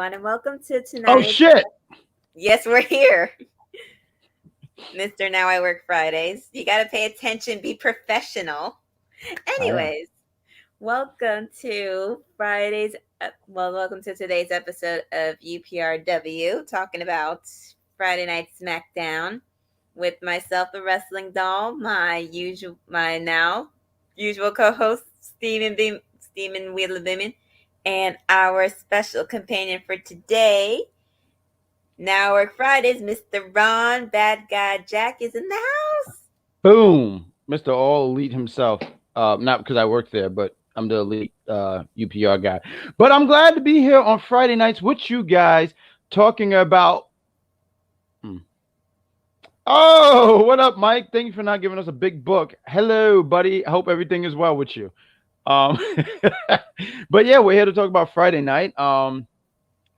everyone, and welcome to Oh tonight. shit! Yes, we're here. Mr. Now I Work Fridays. You got to pay attention, be professional. I am. Anyways, welcome to welcome to today's episode of UPRW, talking about Friday Night Smackdown with myself, the wrestling doll, my now usual co-host, Steven Wheeler and our special companion for today, Now Work Fridays, Mr. Ron Badguy Jack is in the house. Boom, Mr. All Elite himself. Not because I work there, but I'm the elite UPR guy. But I'm glad to be here on Friday nights with you guys, talking about. Oh, what up, Mike? Thank you for not giving us a big book. Hello, buddy. I hope everything is well with you. Um, but yeah, we're here to talk about Friday night. I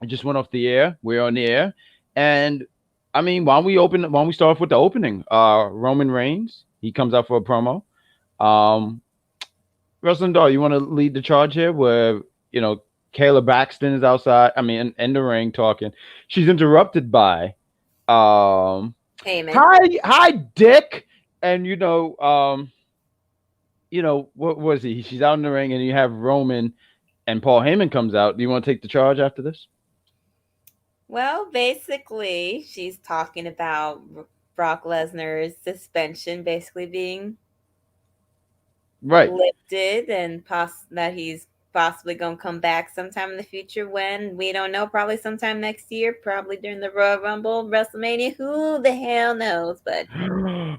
just went off the air. We're on the air, and I mean, why don't we start off with the opening? Roman Reigns, he comes out for a promo. Um, Wrestling Doll, you want to lead the charge here? Where Kayla Braxton is outside. I mean, in the ring talking. She's interrupted by Hey man. hi, Dick, and what was he? She's out in the ring, and you have Roman and Paul Heyman comes out. Do you want to take the charge after this? Well, basically, she's talking about Brock Lesnar's suspension basically being Right. lifted and that he's possibly going to come back sometime in the future when we don't know, probably sometime next year, probably during the Royal Rumble, WrestleMania, who the hell knows, but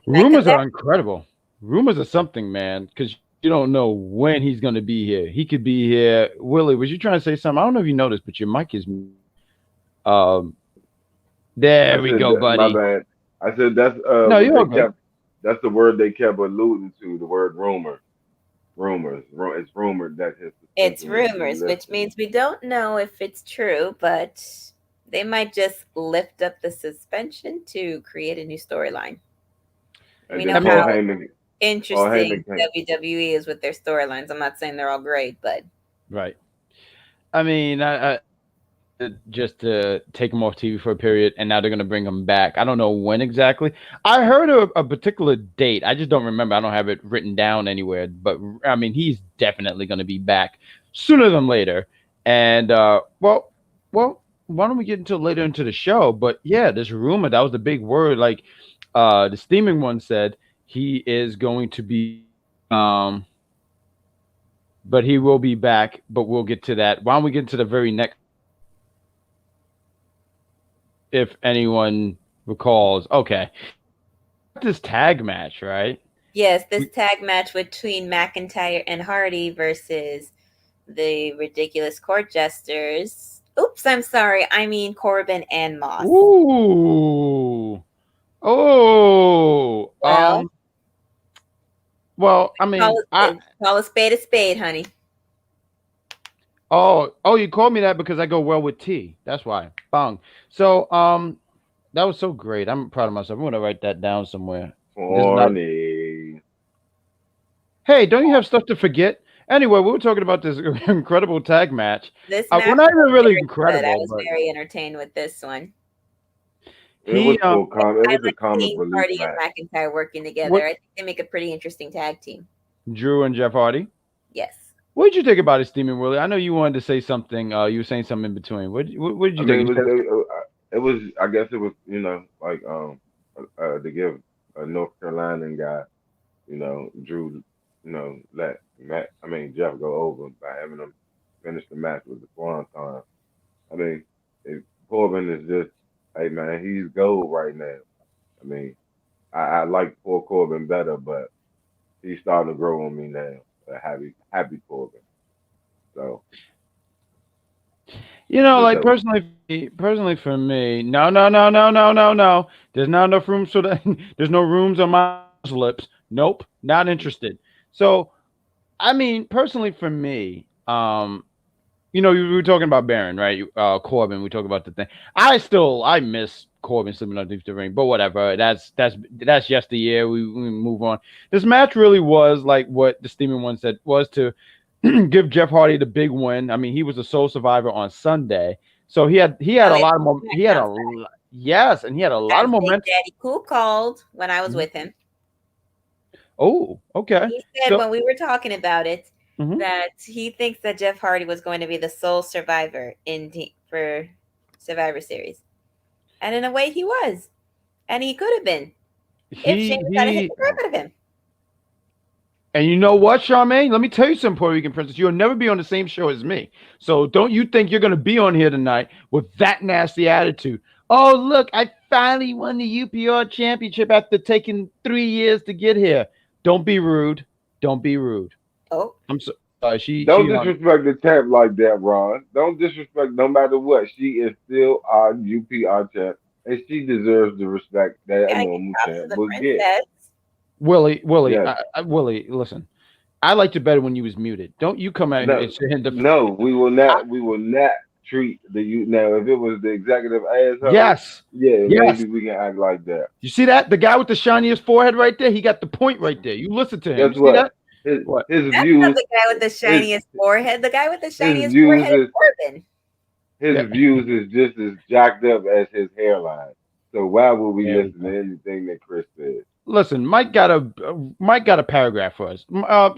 rumors are incredible. Rumors are something, man, because you don't know when he's going to be here. He could be here. Willie, was you trying to say something? I don't know if you noticed, but your mic is there we go, buddy. My bad. I said that's no, you're okay. That's the word they kept alluding to, the word rumor. Rumors. It's rumored that it's rumors, which means we don't know if it's true, but they might just lift up the suspension to create a new storyline. We know how interesting WWE is with their storylines. I'm not saying they're all great, but right. I mean, I just to take him off TV for a period, and now they're going to bring him back. I don't know when exactly. I heard a particular date. I just don't remember. I don't have it written down anywhere. But, I mean, he's definitely going to be back sooner than later. And, well, why don't we get into later into the show? But, yeah, this rumor, that was the big word. Like, the Steaming One said he is going to be but he will be back. But we'll get to that. Why don't we get into the very next? If anyone recalls, okay, this tag match, right? Yes, this tag match between McIntyre and Hardy versus the ridiculous court jesters. Oops, I'm sorry. I mean Corbin and Moss. Ooh. Oh. Well, I mean, call a spade, honey. Oh, you called me that because I go well with tea. That's why. Bang. So, that was so great. I'm proud of myself. I'm gonna write that down somewhere. Funny. Hey, don't you have stuff to forget? Anyway, we were talking about this incredible tag match. This match we're not even really incredible. I was very entertained with this one. It was a comic relief Hardy match. and McIntyre working together. I think they make a pretty interesting tag team. Drew and Jeff Hardy. Yes. What did you think about it, Steaming Willie? I know you wanted to say something. You were saying something in between. What did you think? It was. I guess it was. Like to give a North Carolinian guy, Drew, let Jeff go over by having him finish the match with the swanton. I mean, Corbin is just, hey man, he's gold right now. I mean, I like poor Corbin better, but he's starting to grow on me now. Happy Corbin. So, like personally for me, no. There's not enough room so that there's no rooms on my lips. Nope, not interested. So, I mean, personally for me, we were talking about Baron, right? Corbin. We talk about the thing. I miss Corbin slipping underneath the ring, but whatever. That's yesteryear. We move on. This match really was like what the Steaming One said, was to give Jeff Hardy the big win. I mean, he was the sole survivor on Sunday, So he had Oh, a yeah. lot of yes, and he had a lot of As Big momentum. Daddy Cool called when I was with him. Oh, okay. He said So when we were talking about it mhm. that he thinks that Jeff Hardy was going to be the sole survivor for Survivor Series, and in a way he was, and he could have been if Shane hadn't hit he the crap out of him. and you know what, Charmaine? Let me tell you something, Puerto Rican princess. You'll never be on the same show as me. So don't you think you're going to be on here tonight with that nasty attitude? Oh, look, I finally won the UPR championship after taking 3 years to get here. Don't be rude. Don't be rude. Oh, I'm sorry. She Don't disrespect the champ like that, Ron. Don't disrespect no matter what. She is still our UPR champ, and she deserves the respect that a gotta give normal props to champ the would get. princess. Willie, Yes. Willie, listen. I liked it better when you was muted. Don't you come out here No, and sit here and no, we will not. We will not treat the you now. If it was the executive asshole, yes. yeah, Yes. maybe we can act like that. You see that? The guy with the shiniest forehead right there, he got the point right there. You listen to him. Guess You see what? that? What? His That's not views the guy with the his shiniest forehead. The guy with the his shiniest views forehead is is Corbin. Yeah. his views is just as jacked up as his hairline. So why would we There we listen to anything that Chris says? Listen, Mike got a paragraph for us.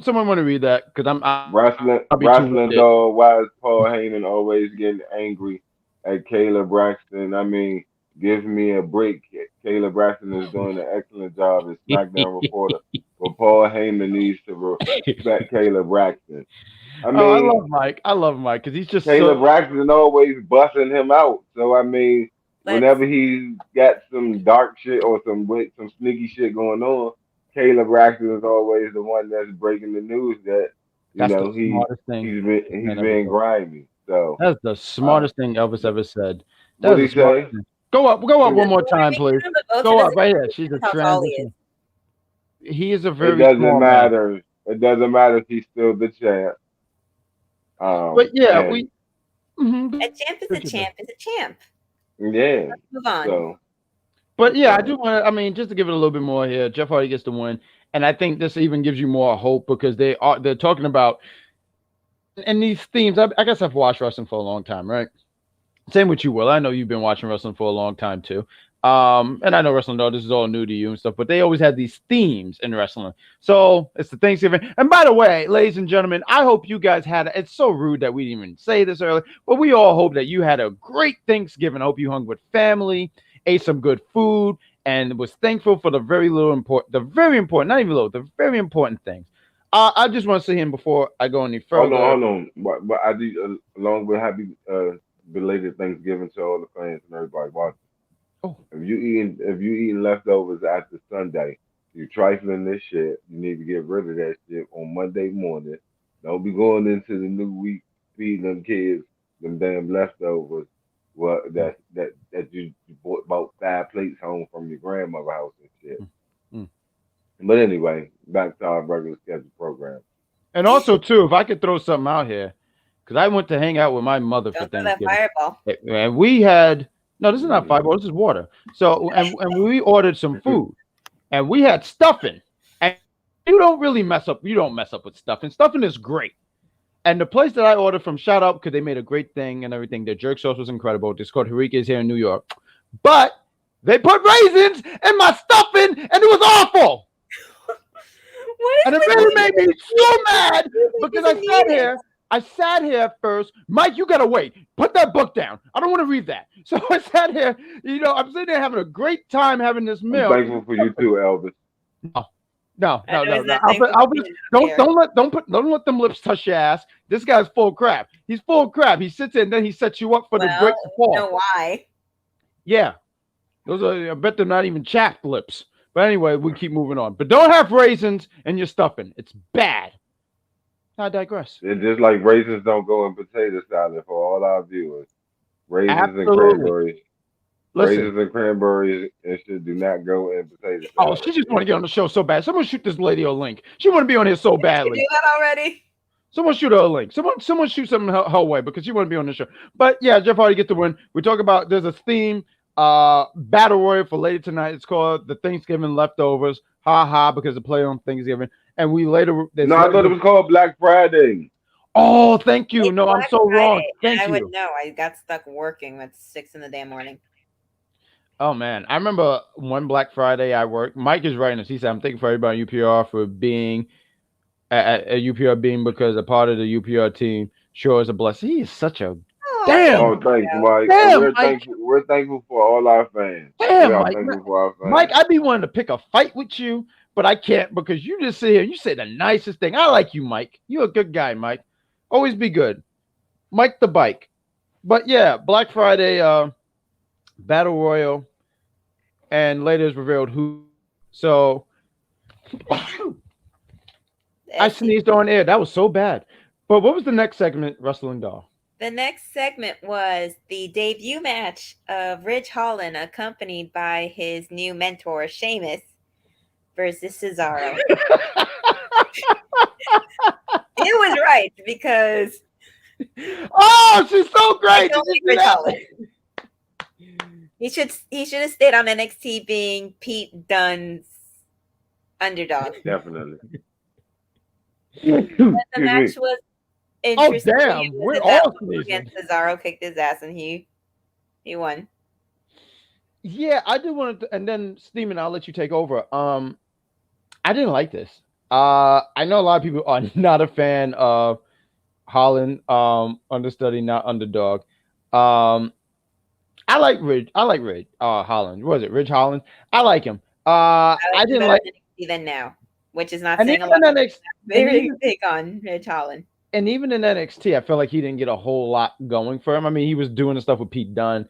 Someone want to read that because I'll be too Wrestling winded. dog. Why is Paul Heyman always getting angry at Kayla Braxton? I mean, give me a break. Kayla Braxton is doing an excellent job as SmackDown reporter, but Paul Heyman needs to respect Kayla Braxton. I Oh, I mean, love Mike. I love Mike because he's just Kayla so. Braxton always busting him out. So I mean, Let's whenever he's got some dark shit or some sneaky shit going on, Kayla Braxton is always the one that's breaking the news that That's the he smartest thing he's man ever being said. grimy. So That's the uh, smartest thing Elvis ever said. That what is he the smartest say? thing. Go up the one more Puerto time, please. Rican, but Ocho Go up doesn't right care here. She's a how tall he is. transition. He is a It very doesn't small man. matter. It doesn't matter if he's still the champ. But yeah, And we. Mhm. A champ is a champ is a champ. yeah, Let's move on. so But yeah, I so do want to. I mean, just to give it a little bit more here, Jeff Hardy gets the win, and I think this even gives you more hope because they're talking about and these themes. I guess I've watched wrestling for a long time, right? Same with you, Will. I know you've been watching wrestling for a long time too. And I know wrestling, though, this is all new to you and stuff, but they always had these themes in wrestling. So it's the Thanksgiving. And by the way, ladies and gentlemen, I hope you guys it's so rude that we didn't even say this earlier, but we all hope that you had a great Thanksgiving. I hope you hung with family, ate some good food, and was thankful for the very important, not even little, the very important things. I just want to say him before I go any further. hold on. But I do along with happy belated Thanksgiving to all the fans and everybody watching. Oh, If you eating leftovers after Sunday, you trifling this shit. You need to get rid of that shit on Monday morning. Don't be going into the new week feeding them kids them damn leftovers. Well, that you bought about 5 plates home from your grandmother's house and shit. mm. But anyway, back to our regular scheduled program. And also, too, if I could throw something out here, because I went to hang out with my mother for Don't throw that Thanksgiving. fireball. And we had no, this is not fireball, this is water. So and we ordered some food and we had stuffing. And you don't mess up with stuffing. Stuffing is great. And the place that I ordered from, shout out, because they made a great thing and everything. Their jerk sauce was incredible. It's called Henrique's here in New York. But they put raisins in my stuffing and it was awful. And it really made me so mad because I sat here at first. Mike, you gotta wait. Put that book down. I don't want to read that. So I sat here. I'm sitting there having a great time having this I'm meal. thankful for you too, Elvis. No. Albert, Don't let them lips touch your ass. This guy's full of crap. He's full of crap. He sits there and then he sets you up for the break to fall. You know why? Yeah, those are. I bet they're not even chapped lips. But anyway, we keep moving on. But don't have raisins in your stuffing. It's bad. I digress. It's just like raisins don't go in potato salad for all our viewers. Raisins and Absolutely. cranberries. Listen. Raisins and cranberries and shit do not go in potato Oh, salad. she just want to get on the show so bad. Someone shoot this lady a link. She want to be on here so Did you badly. do that already? Someone shoot her a link. Someone shoot something her way because she want to be on the show. But yeah, Jeff Hardy get the win. We talk about there's a theme battle royal for later tonight. It's called the Thanksgiving Leftovers. Ha ha, because the play on Thanksgiving. And we later No, I thought it was called Black Friday. Oh, thank you. It's No, I'm Black so wrong. Friday, and Thank I would you. know. I got stuck working at 6 in the damn morning. Oh man, I remember one Black Friday I worked. Mike is right, and he said, "I'm thanking for everybody at UPR for being at UPR being because a part of the UPR team sure is a blessing." He is such a Oh, thank damn, Oh, thanks, you. Mike. And damn, we're Mike, thankful. We're thankful for all our fans. We damn, are Mike, thankful for our Mike. fans. I'd be wanting to pick a fight with you, but I can't because you just sit here. You say the nicest thing. I like you, Mike. You're a good guy, Mike. Always be good, Mike the bike. But yeah, Black Friday, Battle Royal, and later is revealed who. So I SC. sneezed on air. That was so bad. But what was the next segment, Wrestling Doll? The next segment was the debut match of Ridge Holland, accompanied by his new mentor, Sheamus, versus Cesaro. It was right because Oh, she's so I great. Did don't you like see Ridge that? Holland. He should have stayed on NXT being Pete Dunne's underdog. Definitely. The Excuse match me. was Oh, interesting. damn. It We're was that all Boogs sneezing. against Cesaro kicked his ass and he won. Yeah, I did want to, and then Steeman, I'll let you take over. I didn't like this. I know a lot of people are not a fan of Holland, understudy, not underdog. Um, I like Ridge. I like Ridge. Holland. What was it? Ridge Holland. I like him. I I like him didn't better like, on NXT than now, which is not and saying a even lot. in NXT, and Very even big on Ridge Holland. and even in NXT, I felt like he didn't get a whole lot going for him. I mean, he was doing the stuff with Pete Dunne,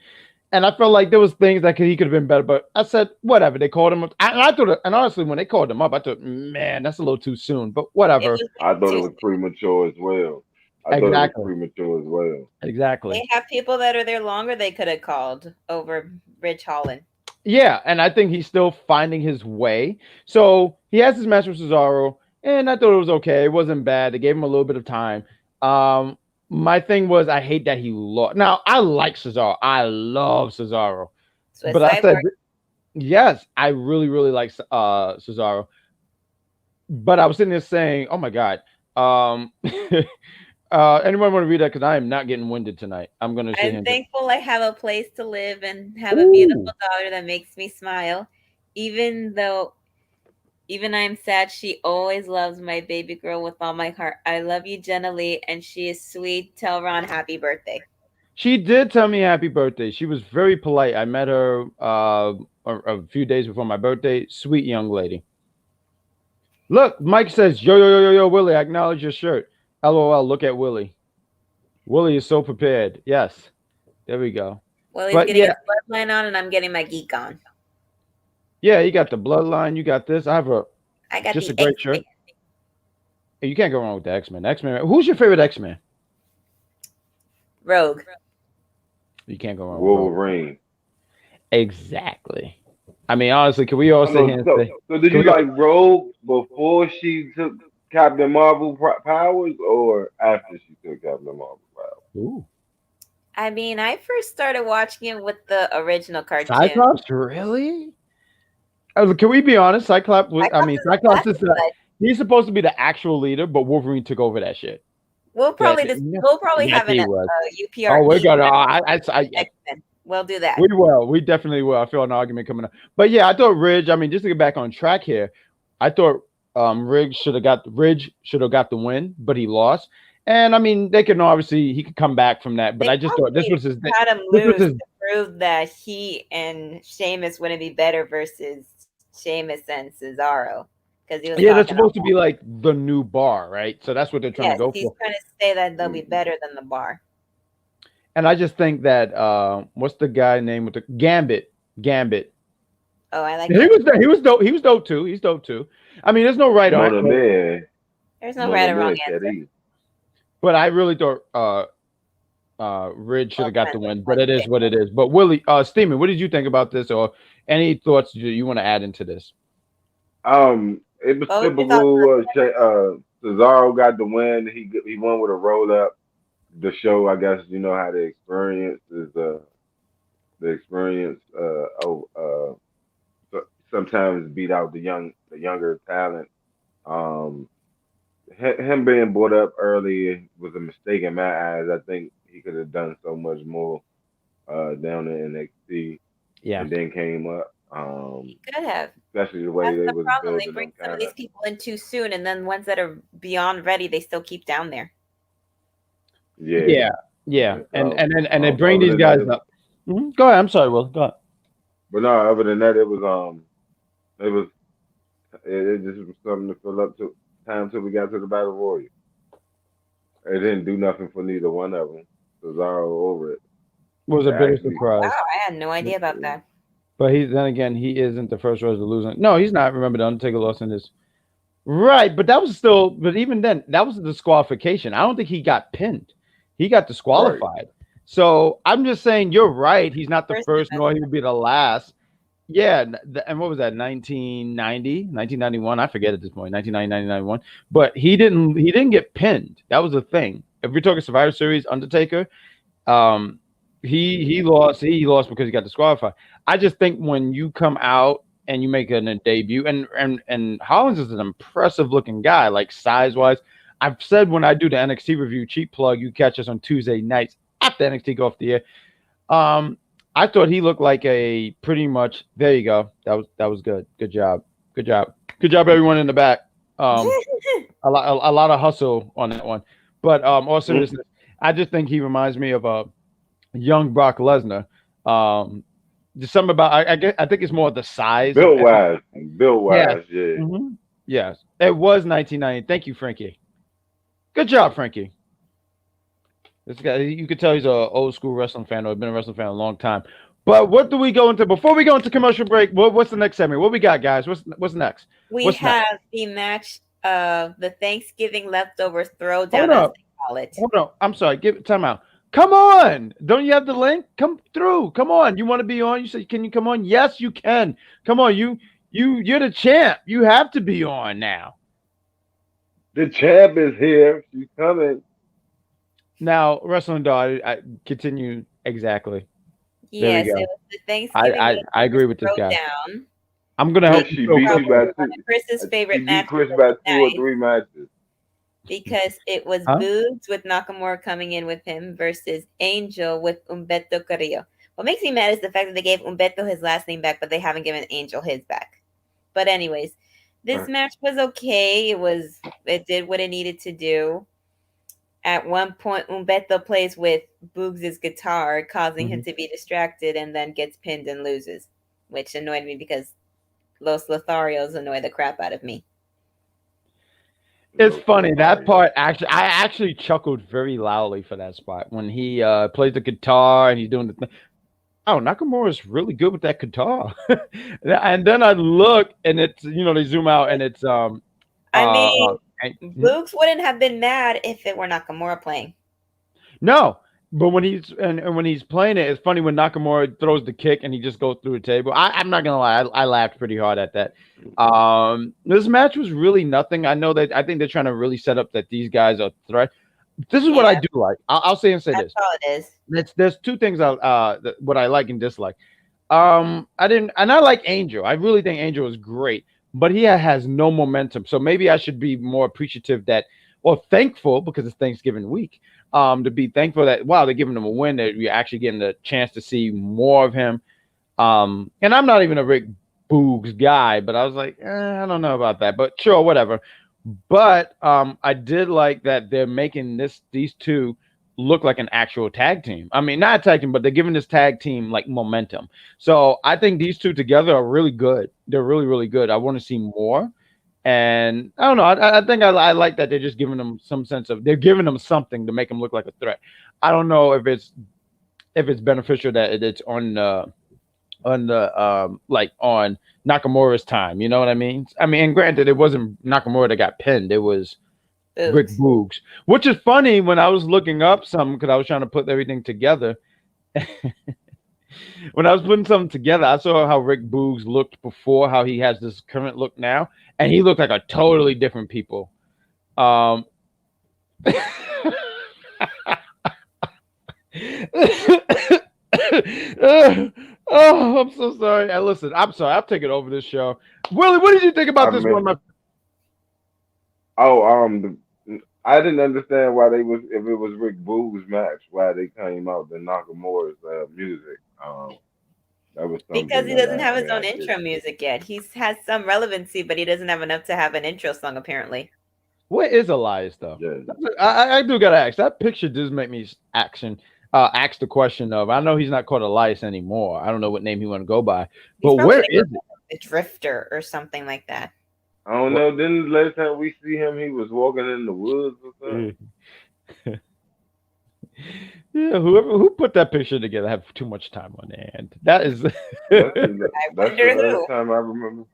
and I felt like there was things that he could have been better. But I said, whatever. They called him up. I thought, and honestly, when they called him up, I thought, man, that's a little too soon. But It whatever. was I thought it too. was premature as well. I thought it was Exactly. premature as well. Exactly. They have people that are there longer. They could have called over Ridge Holland. Yeah, and I think he's still finding his way. So he has his match with Cesaro, and I thought it was okay. It wasn't bad. They gave him a little bit of time. My thing was I hate that he lost. Now I like Cesaro. I love Cesaro, Swiss but I said Cyborg. yes, I really really like Cesaro. But I was sitting there saying, oh my god. Um, anyone want to read that? Because I am not getting winded tonight. I'm gonna sit I'm here. And thankful I have a place to live and have a beautiful Ooh. daughter that makes me smile. Even though, even I'm sad, she always loves my baby girl with all my heart. I love you, Jenna Lee, and she is sweet. Tell Ron happy birthday. She did tell me happy birthday. She was very polite. I met her a few days before my birthday. Sweet young lady. Look, Mike says, yo, yo, yo, yo, yo, Willie, I acknowledge your shirt. LOL, look at Willie. Willie is so prepared. Yes. There we go. Well, he's But getting yeah, his bloodline on, and I'm getting my geek on. yeah, you got the bloodline. You got this. I have I got just a the X great shirt. You can't go wrong with the X-Men. X-Men. Who's your favorite X-Men? Rogue. You can't go wrong with Rogue. Wolverine. Exactly. I mean, honestly, can we all sit here and So, say, so did can you we all, like Rogue before she took Captain Marvel powers, or after she took Captain Marvel powers? ooh, I mean, I first started watching it with the original cartoon. Cyclops? Really? Can we be honest? Cyclops was, I mean, Cyclops is he's supposed to be the actual leader, but Wolverine took over that shit. We'll probably have an UPR. Oh, we're gonna. X-Men. We'll do that. We will. We definitely will. I feel an argument coming up. But yeah, I thought Ridge. I mean, just to get back on track here, I thought Ridge should have got the win, but he lost. And I mean, they can obviously he could come back from that. But I just thought this was his. Had him lose to prove that he and Sheamus wouldn't be better versus Sheamus and Ceasaro. Yeah, that's supposed to be like the new bar, right? So that's what they're trying to go for. He's trying to say that they'll be better than the bar. And I just think that what's the guy name with the Gambit? Oh, I like. He was dope. He was dope too. He's dope too. I mean, there's no right or wrong. There's no right or wrong answer. But I really thought Ridge should have got the win. But it is what it is. But Willie, Steeman, what did you think about this, or any thoughts you want to add into this? It was typical. Cesaro got the win. He won with a roll up. The show, I guess, you know how the experience is. Sometimes beat out the younger talent. Him him being brought up early was a mistake in my eyes. I think he could have done so much more down in NXT Yeah. and then came up. He could have. Especially the way That's they the was problem. They building bring them some of kind these of. people in too soon, and then ones that are beyond ready, they still keep down there. Yeah. Yeah. Yeah. And And they so bring other these than that, guys up. Go ahead. I'm sorry, Will. Go ahead. but no, other than that, it was it just was something to fill up to time till we got to the Battle Royal. It didn't do nothing for neither one of them. Cesaro over it. Was a They bitter actually, Wow, surprise. I had no idea about that. But then again, he isn't the first Rose to lose. No, he's not. Remember, the Undertaker lost in this. Right, but that was still. But even then, that was a disqualification. I don't think he got pinned. He got right. disqualified. So I'm just saying, you're right. He's not the First first, time nor he will be the last. Yeah, and what was that? 1990, 1991? I forget at this point. 1990, 1991. But he didn't get pinned. That was the thing. If we're talking Survivor Series, Undertaker, um, he lost. He lost because he got disqualified. I just think when you come out and you make a debut, and Hollins is an impressive looking guy, like size wise. I've said when I do the NXT review, cheap plug, you catch us on Tuesday nights after NXT go off the air. I thought he looked like a pretty much. There you go. That was good. Good job. Good job. Good job, everyone in the back. A lot of hustle on that one. But also this, I just think he reminds me of a young Brock Lesnar. Just something about I think it's more the size. Built wise, Yes. yeah. Yes, it was 1990. Thank you, Frankie. Good job, Frankie. This guy, you could tell he's an old school wrestling fan or been a wrestling fan a long time. But what do we go into before we go into commercial break? What's the next segment? What we got, guys? What's next? We What's have next? the match of the Thanksgiving leftovers Hold throwdown, as up. they call it. Hold on. I'm sorry. Give time out. Come on. Don't you have the link? Come through. Come on. You want to be on? You said, can you come on? Yes, you can. Come on. You're the champ. You have to be on now. The champ is here. She's coming. Now, wrestling dog, I continue exactly. Yes, go. it was the Thanksgiving I agree with this guy. throwdown. I'm gonna help She you. beat you by One of Chris's favorite She beat matches Chris of by the 2 or night 3 matches. because it was Huh? Boogs with Nakamura coming in with him versus Angel with Humberto Carrillo. What makes me mad is the fact that they gave Humberto his last name back, but they haven't given Angel his back. But anyways, this match was okay. It did what it needed to do. At one point, Humberto plays with Boogs' guitar, causing him to be distracted, and then gets pinned and loses, which annoyed me because Los Lotharios annoy the crap out of me. It's funny that part. Actually, I actually chuckled very loudly for that spot when he plays the guitar and he's doing the thing. Oh, Nakamura is really good with that guitar. And then I look and it's they zoom out and it's Boogs wouldn't have been mad if it were Nakamura playing. No, but when he's playing it, it's funny when Nakamura throws the kick and he just goes through the table. I'm not gonna lie, I laughed pretty hard at that. This match was really nothing. I think they're trying to really set up that these guys are threat. This is what I do like. I'll say this. That's all it is. There's two things what I like and dislike. I like Angel. I really think Angel is great, but he has no momentum. So maybe I should be more appreciative thankful because it's Thanksgiving week. To be thankful that they're giving him a win, that we're actually getting the chance to see more of him. And I'm not even a Rick Boogs guy, but I was like, I don't know about that, but sure, whatever. But I did like that they're making these two look like an actual tag team. I mean, not a tag team, but they're giving this tag team like momentum. So I think these two together are really good. They're really, really good. I want to see more. And I don't know. I think I like that they're just giving them they're giving them something to make them look like a threat. I don't know if it's beneficial that it's on Nakamura's time. You know what I mean? I mean, and granted, it wasn't Nakamura that got pinned. It was Rick Boogs, which is funny when I was looking up something because I was trying to put everything together. When I was putting something together, I saw how Rick Boogs looked before, how he has this current look now, and he looked like a totally different people. Oh, I'm so sorry. I'm sorry. I'll take it over this show. Willie, what did you think about this one? I didn't understand why they was if it was Rick Boogs match, why they came out to Nakamura's music. That was Because something he that doesn't have his I own did. intro music yet. He has some relevancy, but he doesn't have enough to have an intro song apparently. What is Elias though? Yeah, I do gotta ask. That picture does make me ask the question of. I know he's not called Elias anymore. I don't know what name he want to go by, He's but probably where like is a drifter or something like that. I don't it? know. Then the last time we see him, he was walking in the woods or something. Yeah, who put that picture together have too much time on their hand. That is. That's I that's the wonder last who. time I remember.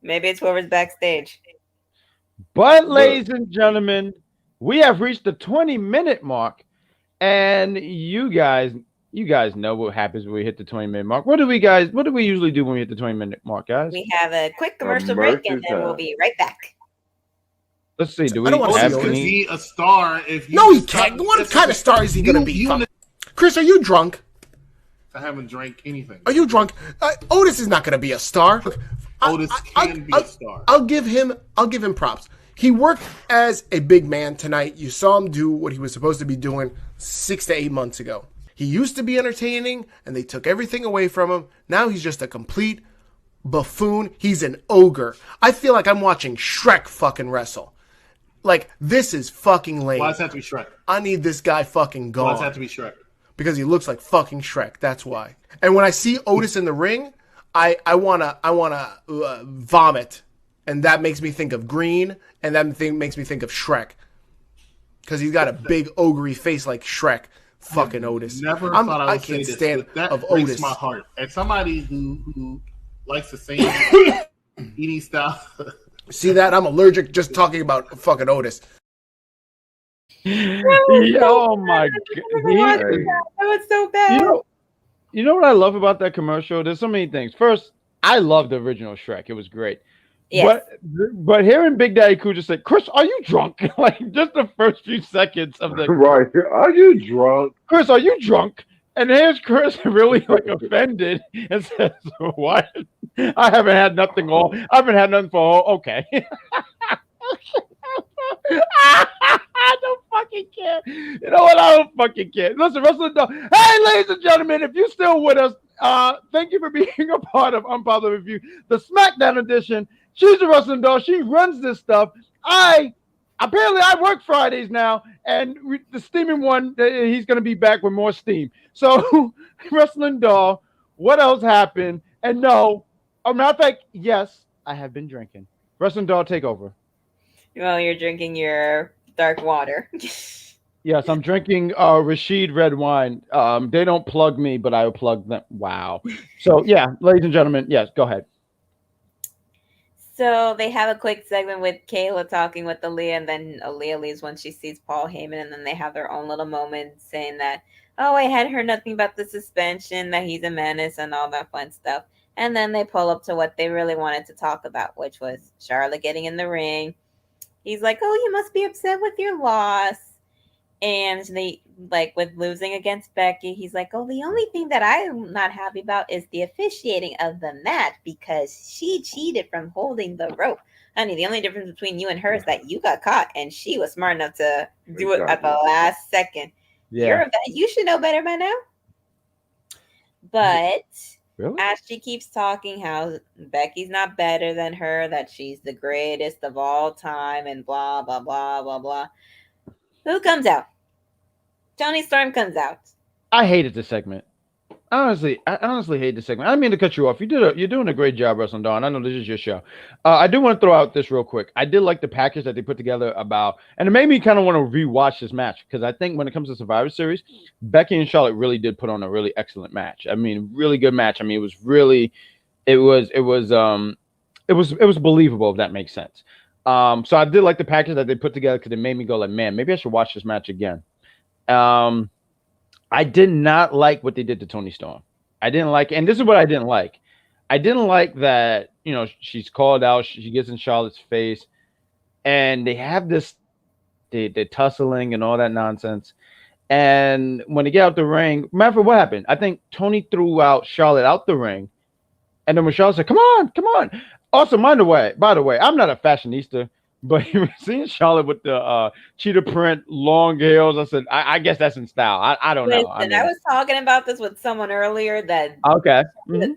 Maybe it's whoever's backstage. But, But ladies and gentlemen, we have reached the 20-minute mark, and you guys know what happens when we hit the 20-minute mark. What do we usually do when we hit the 20-minute mark, guys? We have a quick commercial break and mercy then we'll time. be right back. Let's see. Do I don't we wanna see have Otis. any? Be a star if you No, he decide- can't. What kind of star is he going to be? you Chris, are you drunk? I haven't drank anything. Are you drunk? Otis is not going to be a star. Otis can be a star. I'll give him props. He worked as a big man tonight. You saw him do what he was supposed to be doing 6 to 8 months ago. He used to be entertaining, and they took everything away from him. Now he's just a complete buffoon. He's an ogre. I feel like I'm watching Shrek fucking wrestle. Like, this is fucking lame. Why does it have to be Shrek? I need this guy fucking Why gone. does it have to be Shrek? Because he looks like fucking Shrek. That's why. And when I see Otis in the ring, I wanna vomit, and that makes me think of Green, and that thing makes me think of Shrek. Because he's got a big ogre face like Shrek. Fucking Otis. Never thought I I would say can't this, stand but that of breaks Otis. my heart. As somebody who likes the same eating style, See that? I'm allergic just talking about fucking Otis. Oh my god! Hey, That was so bad. You know what I love about that commercial? There's so many things. First, I love the original Shrek. It was great. Yes. But hearing Big Daddy Cool just say, "Chris, are you drunk?" Like just the first few seconds of the right? Are you drunk? Chris, are you drunk? And here's Chris really like offended and says, "What? I haven't had nothing all. I haven't had nothing for all. Okay." I don't fucking care. You know what? I don't fucking care. Listen, Wrestling Dog. Hey, ladies and gentlemen, if you're still with us, thank you for being a part of Unpopular Review, the SmackDown edition. She's the Wrestling Dog. She runs this stuff. Apparently I work Fridays now, and the steaming one, he's going to be back with more steam. So, Wrestling Doll, what else happened? And no, matter of fact, yes, I have been drinking. Wrestling Doll, take over. Well, you're drinking your dark water. Yes, I'm drinking Rashid red wine. They don't plug me, but I will plug them. Wow. So, yeah, ladies and gentlemen, yes, go ahead. So they have a quick segment with Kayla talking with Aaliyah, and then Aaliyah leaves when she sees Paul Heyman, and then they have their own little moment saying that, oh, I hadn't heard nothing about the suspension, that he's a menace, and all that fun stuff. And then they pull up to what they really wanted to talk about, which was Charlotte getting in the ring. He's like, oh, you must be upset with your loss. And they, like, with losing against Becky, he's like, oh, the only thing that I'm not happy about is the officiating of the match because she cheated from holding the rope. Honey, the only difference between you and her is that you got caught and she was smart enough to do it at the last second. Yeah. You should know better by now. But Really? as she keeps talking how Becky's not better than her, that she's the greatest of all time, and blah, blah, blah, blah, blah. Who comes out? Tony Storm comes out. I hated the segment. I honestly hate the segment. I didn't mean to cut you off. You're doing a great job, Wrestling Dawn. I know this is your show. I do want to throw out this real quick. I did like the package that they put together and it made me kind of want to rewatch this match because I think when it comes to Survivor Series, Becky and Charlotte really did put on a really excellent match. I mean, really good match. I mean, it was believable, if that makes sense. So I did like the package that they put together because it made me go like, man, maybe I should watch this match again. I did not like what they did to Toni Storm. I didn't like, and this is what I didn't like. I didn't like that, she's called out, she gets in Charlotte's face, and they have this, they're tussling and all that nonsense. And when they get out the ring, matter of what happened? I think Tony threw out Charlotte out the ring, and then when Charlotte said, come on. Also, by the way, I'm not a fashionista, But seeing Charlotte with the cheetah print long heels, I said, I guess that's in style. I don't know. I Listen, I mean, was talking about this with someone earlier that okay. Mhm.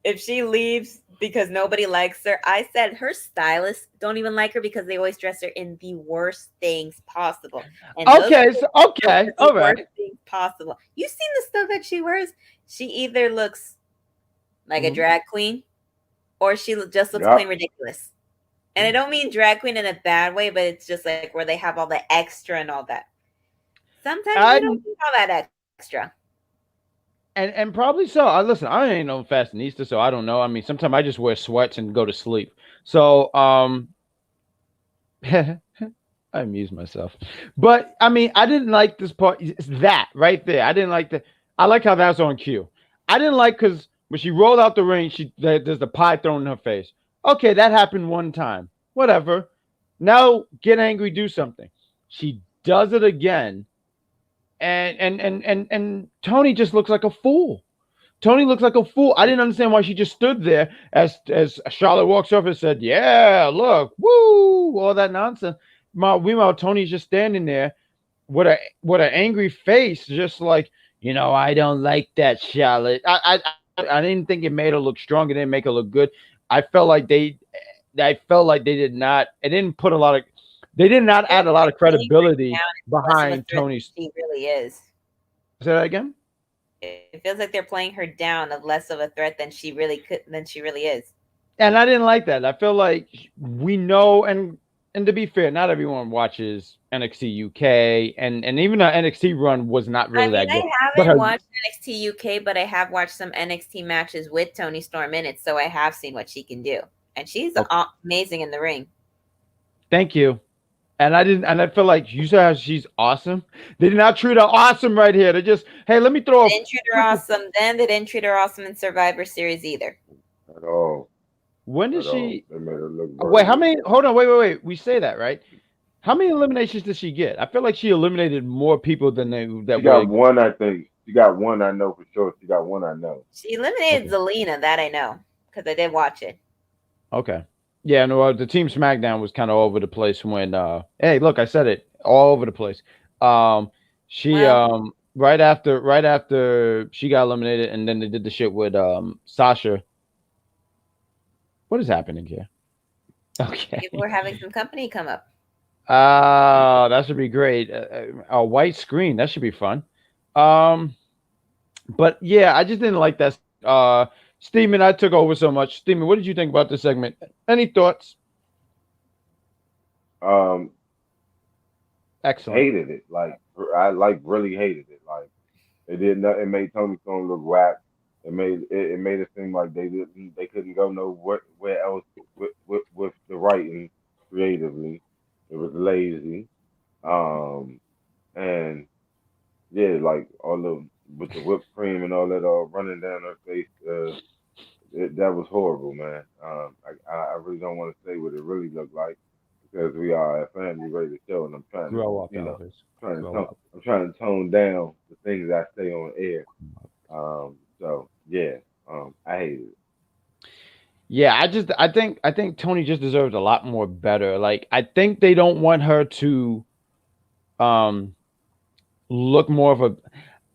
if she leaves because nobody likes her, I said her stylists don't even like her because they always dress her in the worst things possible. And those Okay, so, okay, are the all worst right. things possible. You seen the stuff that she wears? She either looks like a Mhm. drag queen or she just looks Yep. plain ridiculous. And I don't mean drag queen in a bad way, but it's just like where they have all the extra and all that. Sometimes I you don't need all that extra. and probably so. I listen. I ain't no fashionista, so I don't know. I mean, sometimes I just wear sweats and go to sleep. So I amuse myself. But I mean, I didn't like this part. It's that right there. I didn't like that. I like how that's on cue. I didn't like because when she rolled out the ring, there's the pie thrown in her face. Okay, that happened one time. Whatever. Now get angry, do something. She does it again, and Tony just looks like a fool. Tony looks like a fool. I didn't understand why she just stood there as Charlotte walks over and said, "Yeah, look, woo," all that nonsense. Meanwhile, Tony's just standing there with an angry face, just like, I don't like that, Charlotte. I didn't think it made her look strong. It didn't make her look good. I felt like they did not. It didn't put a lot of. They did not Feels add a lot like of playing her credibility down is less of a behind threat than Tony's. she really is. Say that again. It feels like they're playing her down of less of a threat than she really is. And I didn't like that. I feel like we know, and to be fair, not everyone watches NXT UK, and even the NXT run was not I really mean, that I good. But haven't her, watched NXT UK, but I have watched some NXT matches with Tony Storm in it, so I have seen what she can do, and she's okay, amazing in the ring. thank you. And I didn't, and I feel like you said how she's awesome. They did not treat her awesome right here. They just, hey, let me throw a They didn't treat her awesome then. They didn't treat her awesome in Survivor Series either. At all. When did At all. she? They made her look Wait, how worthless. many? Hold on, wait. We say that right? How many eliminations did she get? I feel like she eliminated more people than they She that got were. one, I think. She got one, I know for sure. She got one, I know. She eliminated Okay. Zelina, that I know, because I did watch it. Okay. Yeah, no, the team SmackDown was kind of all over the place when hey, look, I said it, all over the place. She Well, right after she got eliminated and then they did the shit with Sasha. What is happening here? Okay. people were having some company come up. That should be great. A white screen, that should be fun. Um but yeah, I just didn't like that. Steeman, I took over so much. Steeman, what did you think about this segment? Any thoughts? Um, Excellent. hated it. Like I really hated it. Like it did not. It made Tony Storm look whack. It made it seem like they couldn't go where else with the writing creatively. It was lazy. Um, and yeah, like all the with the whipped cream and all that all running down her face. That was horrible, man. I really don't want to say what it really looked like because we are a family rated show, and I'm trying to, Grow up, Elvis. Grow up. I'm trying to tone down the things I say on air. So yeah, I hate it. Yeah, I think Tony just deserves a lot more better. Like I think they don't want her to um look more of a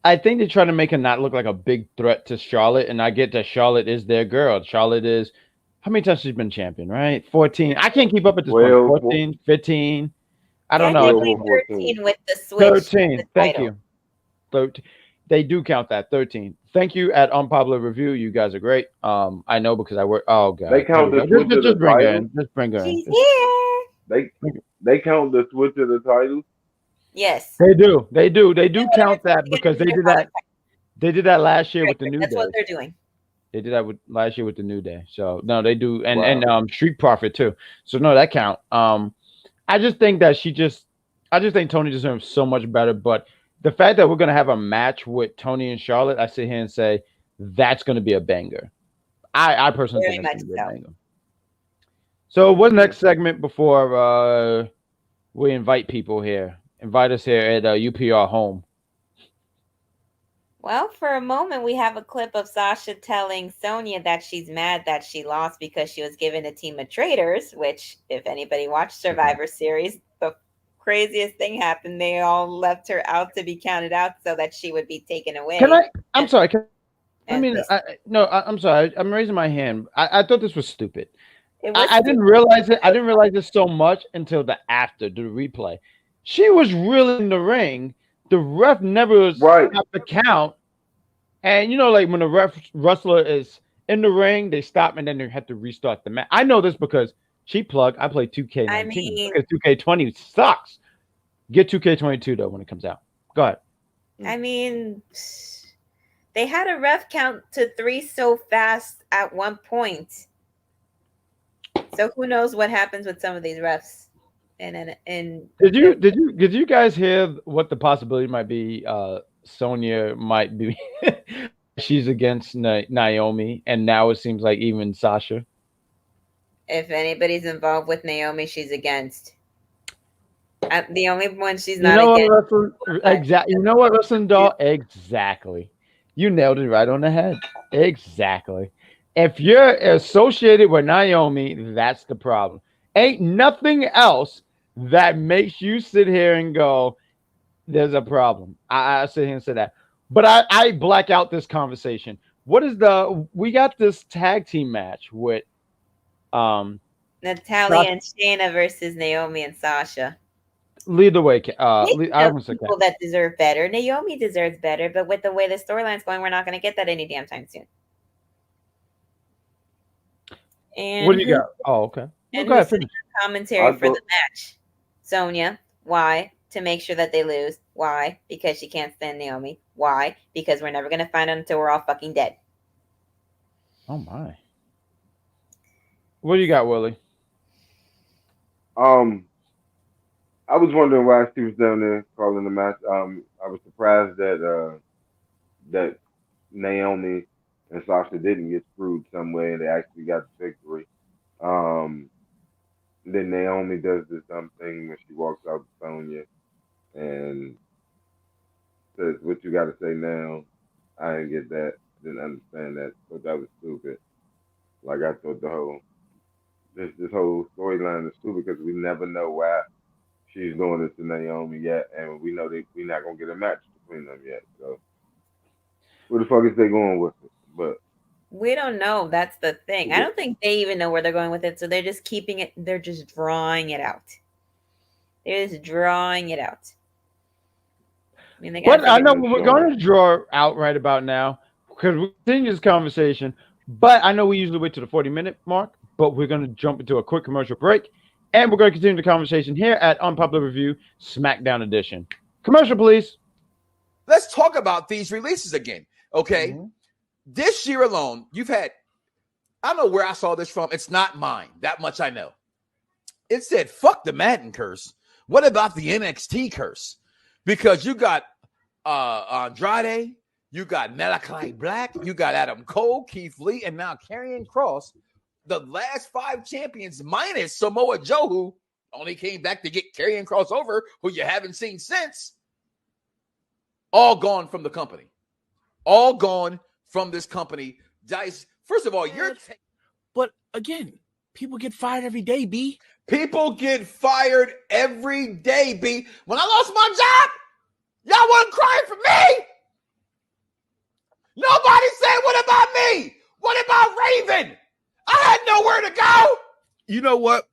I think they're trying to make her not look like a big threat to Charlotte, and I get that Charlotte is their girl. Charlotte is how many times she's been champion, right? 14. I can't keep up at this point. 12, 14, 15. I don't know. Technically 14. 13 with the switch. 13. The Thank title. you. 13. They do count that 13. Thank you at Unpopular Review. You guys are great. I know because I work. Oh god. They count the switch of the Just bring her titles. in. Just bring her in. She's here. They they count the switch of the titles. Yes. They do. They do Whatever count that it's because they their did that. They did that last year with the contract. New That's Day. what they're doing. They did that with last year with the New Day. So no, they do, and Wow. Street Profit too. So no, that count. I just think that I just think Tony deserves so much better. But the fact that we're gonna have a match with Tony and Charlotte, I sit here and say that's gonna be a banger. I personally Very think that's much gonna be a so. banger. So what's next segment before we invite people here? Invite us here at UPR home. Well, for a moment, we have a clip of Sasha telling Sonya that she's mad that she lost because she was given a team of traitors, which, if anybody watched Survivor Series, the craziest thing happened. They all left her out to be counted out so that she would be taken away. Can I? I'm sorry. And I'm sorry. I'm raising my hand. I thought this was stupid. it was I didn't realize it. I didn't realize it so much until the replay. She was really in the ring. The ref never Right. stopped the count. And like when the wrestler is in the ring, they stop and then they have to restart the match. I know this because cheap plug. I play 2K19 I mean- because 2K20 sucks. Get 2K22 though when it comes out. Go ahead. I mean, they had a ref count to 3 so fast at one point. So who knows what happens with some of these refs? And Did you guys hear what the possibility might be? Sonya might be she's against Naomi, and now it seems like even Sasha. if anybody's involved with Naomi, she's against. The only one she's not against. Exactly. You know what, wrestling doll? Exactly. You nailed it right on the head. Exactly. If you're associated with Naomi, that's the problem. Ain't nothing else that makes you sit here and go, there's a problem. I sit here and say that. But I black out this conversation. We got this tag team match with Natalia and Shayna versus Naomi and Sasha. Lead the way. I People that deserve better. Naomi deserves better, but with the way the storyline's going, we're not going to get that any damn time soon. And what do you got? Oh, okay. And go ahead, finish. Commentary for the match. Sonya, why? To make sure that they lose. Why? Because she can't stand Naomi. Why? Because we're never going to find out until we're all fucking dead. Oh, my. What do you got, Willie? I was wondering why she was down there calling the match. I was surprised that that Naomi and Sasha didn't get screwed some way and they actually got the victory. Then Naomi does this dumb thing when she walks out to Sonya and says, "What you got to say now?" I didn't get that. Didn't understand that. Thought that was stupid. Like I thought this whole storyline is stupid because we never know why she's doing this to Naomi yet, and we know that we're not gonna get a match between them yet. So where the fuck is they going with it? But we don't know. That's the thing. I don't think they even know where they're going with it. So they're just keeping it. They're just drawing it out. They're just drawing it out. But I know we're going to draw out right about now because we continue this conversation. But I know we usually wait to the 40-minute mark, but we're going to jump into a quick commercial break. And we're going to continue the conversation here at Unpopular Review Smackdown Edition. Commercial, please. Let's talk about these releases again. Okay. Mm-hmm. This year alone, you've had, I don't know where I saw this from. It's not mine. That much I know. It said, fuck the Madden curse. What about the NXT curse? Because you got Andrade, you got Malachi Black, you got Adam Cole, Keith Lee, and now Karrion Kross. The last 5 champions minus Samoa Joe, who only came back to get Karrion Kross over, who you haven't seen since, all gone from the company. All gone from this company. Dice, first of all, but again, people get fired every day, B. People get fired every day, B. When I lost my job, y'all wasn't crying for me. Nobody said, what about me? What about Raven? I had nowhere to go. You know what?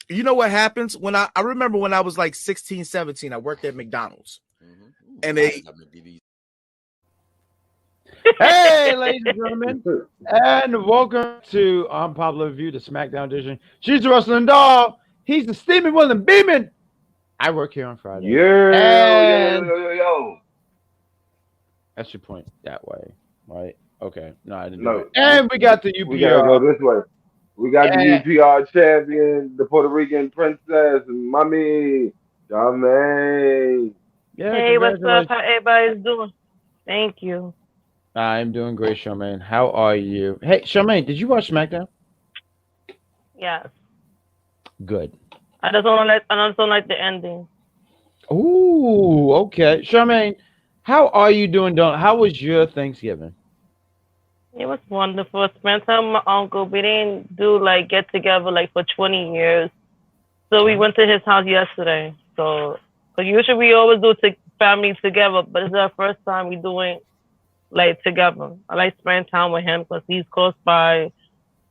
You know what happens? When I remember when I was like 16, 17, I worked at McDonald's. Mm-hmm. And they... Hey, ladies and gentlemen, and welcome to Unpopular Review, the Smackdown edition. She's the wrestling doll. He's the steaming William Beeman. I work here on Friday. Yo. That's your point that way, right? Okay. No, I didn't know it. And we got the UPR. We gotta go this way. We got the UPR champion, the Puerto Rican princess, Mommy Charmaine. Yeah, hey, what's up? How everybody's doing? Thank you. I'm doing great, Charmaine. How are you? Hey, Charmaine, did you watch SmackDown? Yes. Good. I just don't like the ending. Ooh, okay. Charmaine, How are you doing, Don? How was your Thanksgiving? It was wonderful. Spent time with my uncle. We didn't do like get together like for 20 years. So we went to his house yesterday. So, cause usually we always do family together, but it's our first time we doing like together. I like spending time with him because he's close by.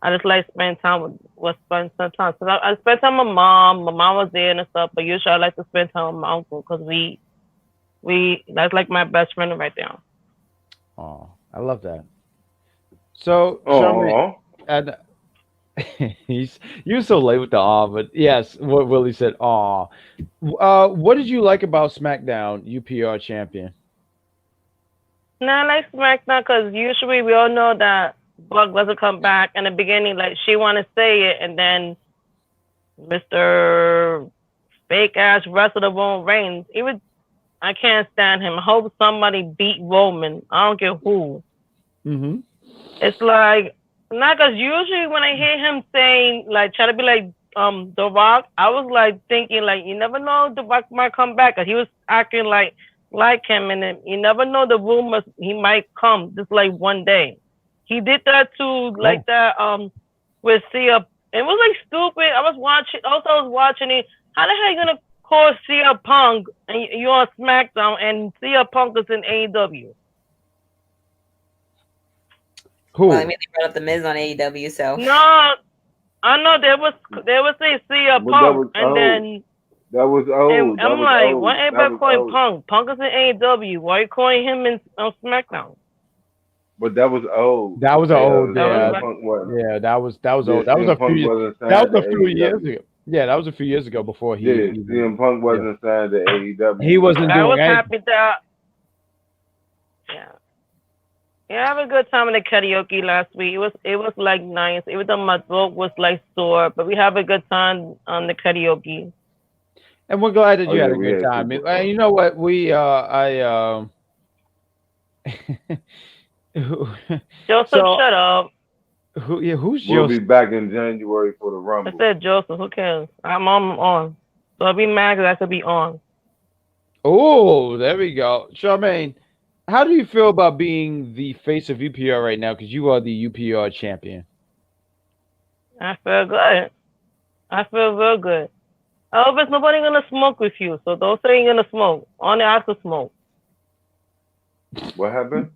I just like spending time with spend some time. So I spent time with mom. My mom was there and stuff, but usually I like to spend time with my uncle because we that's like my best friend right now. Oh, I love that. So, Charmaine, Oh, and you're so late with the aw, but yes, what Willie said, aw. What did you like about SmackDown UPR champion? Not like SmackDown because usually we all know that Bug doesn't come back in the beginning. Like she want to say it, and then Mr. Fake ass wrestler Roman Reigns. I can't stand him. I hope somebody beat Roman. I don't care who. Mm-hmm. It's like not because usually when I hear him saying like try to be like The Rock, I was like thinking like you never know The Rock might come back because he was acting like him, and then you never know the rumors he might come just like one day. He did that too, like that with Sia. It was like stupid. I was watching it. How the hell are you gonna call Sia Punk and you're on SmackDown and Sia Punk is in AEW? Who? Well, I mean, they brought up the Miz on AEW, so No, I know they was saying Sia but Punk, and then that was old. and That I'm was like, old. why That everybody was calling old. Punk? Punk is in AEW. Why are you calling him on SmackDown? But that was old. That was an old, That was yeah, like- Punk wasn't. yeah. That was old. That was CM a few Punk years. wasn't signed That was to a few years AEW. ago. Yeah, that was a few years ago before he. Yeah, CM Punk wasn't signed to AEW. He wasn't I doing was anything. happy that. Yeah. Yeah, I had a good time in the karaoke last week. It was like nice. Even though my throat was like sore, but we have a good time on the karaoke. And we're glad that Oh, you yeah, had a we good had time. super And fun. you know what? Joseph, So- shut up. who's We'll your be back in January for the I Rumble. said Joseph. Who cares? I'm on. So I'll be mad because I could be on. Oh, there we go. Charmaine, how do you feel about being the face of UPR right now? Because you are the UPR champion. I feel good. I feel real good. I hope there's nobody gonna smoke with you. So don't say you're gonna smoke. Only I can smoke. What happened?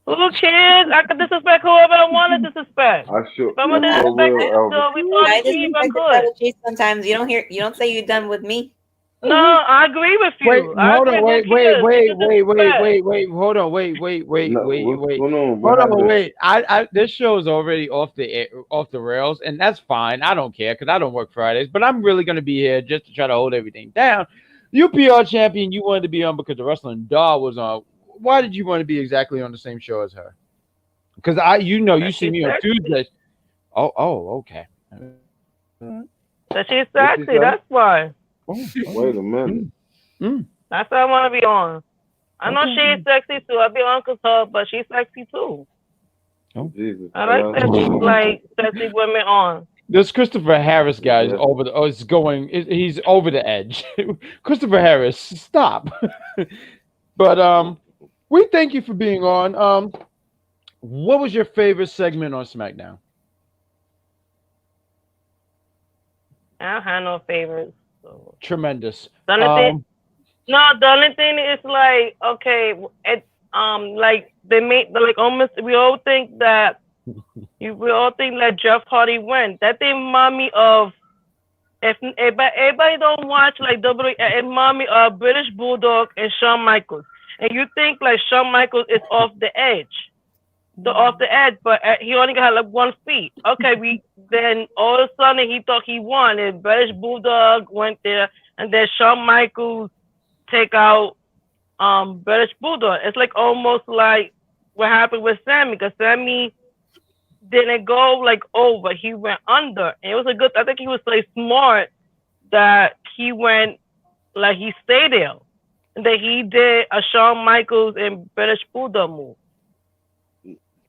Who cares? I can disrespect whoever I want to disrespect. I sure, If I'm gonna I sure disrespect will, you, Elvis. so we I talk to you if I disrespect the could. tribal chief sometimes. You don't say you're done with me. No, I agree with you. Wait, I hold agree. on, wait, Who cares? You can disrespect. wait, hold on, wait, No, what's going on? What hold on, happened? wait. I this show is already off the rails, and that's fine. I don't care because I don't work Fridays, but I'm really gonna be here just to try to hold everything down. UPR champion, you wanted to be on because the wrestling doll was on. Why did you want to be exactly on the same show as her? Because you see me on Tuesdays. Oh, okay. That she's What she sexy. say? That's why. Wait a minute. That's why I want to be on. I know she's sexy too. I'll be Uncle her, but she's sexy too. Jesus. I like sexy women on. This Christopher Harris guy is Yeah. over the. Oh, it's going. He's over the edge. Christopher Harris, stop. But we thank you for being on. What was your favorite segment on SmackDown? I don't have no favorites. So. Tremendous. The only thing is like okay, like they made like almost we all think that Jeff Hardy went. That thing remind me of if everybody don't watch like WWE, it remind me of British Bulldog and Shawn Michaels, and you think like Shawn Michaels is off the edge. But he only got like 1 feet. Okay, then all of a sudden he thought he won, and British Bulldog went there, and then Shawn Michaels take out British Bulldog. It's like almost like what happened with Sammy, because Sammy didn't go like over, he went under, and it was a good. I think he was like smart that he went like he stayed there, and that he did a Shawn Michaels and British Bulldog move.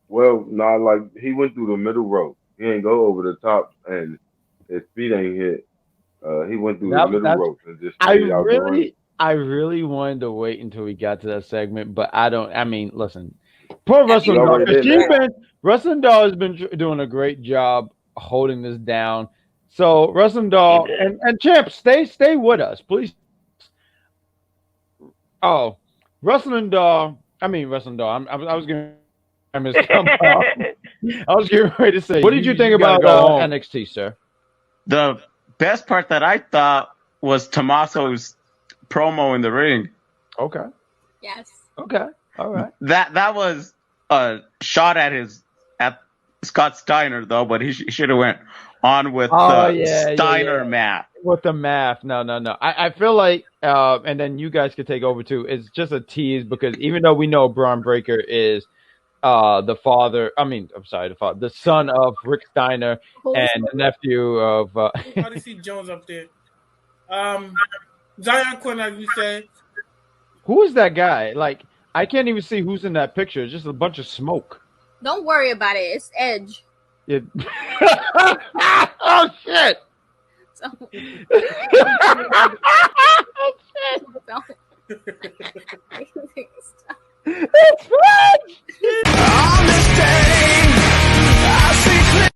Well, nah, like he went through the middle rope. He ain't go over the top, and his feet ain't hit. He went through the middle rope and just stayed out the ring. I really wanted to wait until we got to that segment, but I don't. I mean, listen, poor Wrestling Doll. already did Wrestling Doll has been doing a great job holding this down. So Wrestling Doll and Champ, stay with us, please. Oh, Wrestling Doll. I mean, Wrestling Doll. I was going. I was getting ready to say. What did you think about NXT, sir? The best part that I thought was Tommaso's promo in the ring. Okay. Yes. Okay. All right. That was a shot at Scott Steiner though, but he should have went on with the Steiner math. With the math, no. I feel like, and then you guys could take over too. It's just a tease because even though we know Braun Breaker is the father, the son of Rick Steiner and the nephew of. How do you see Jones up there? Zion Quinn, as you said. Who is that guy? Like, I can't even see who's in that picture. It's just a bunch of smoke. Don't worry about it. It's Edge. Yeah. Oh shit! So... It's Fudge! On this day, I see clear.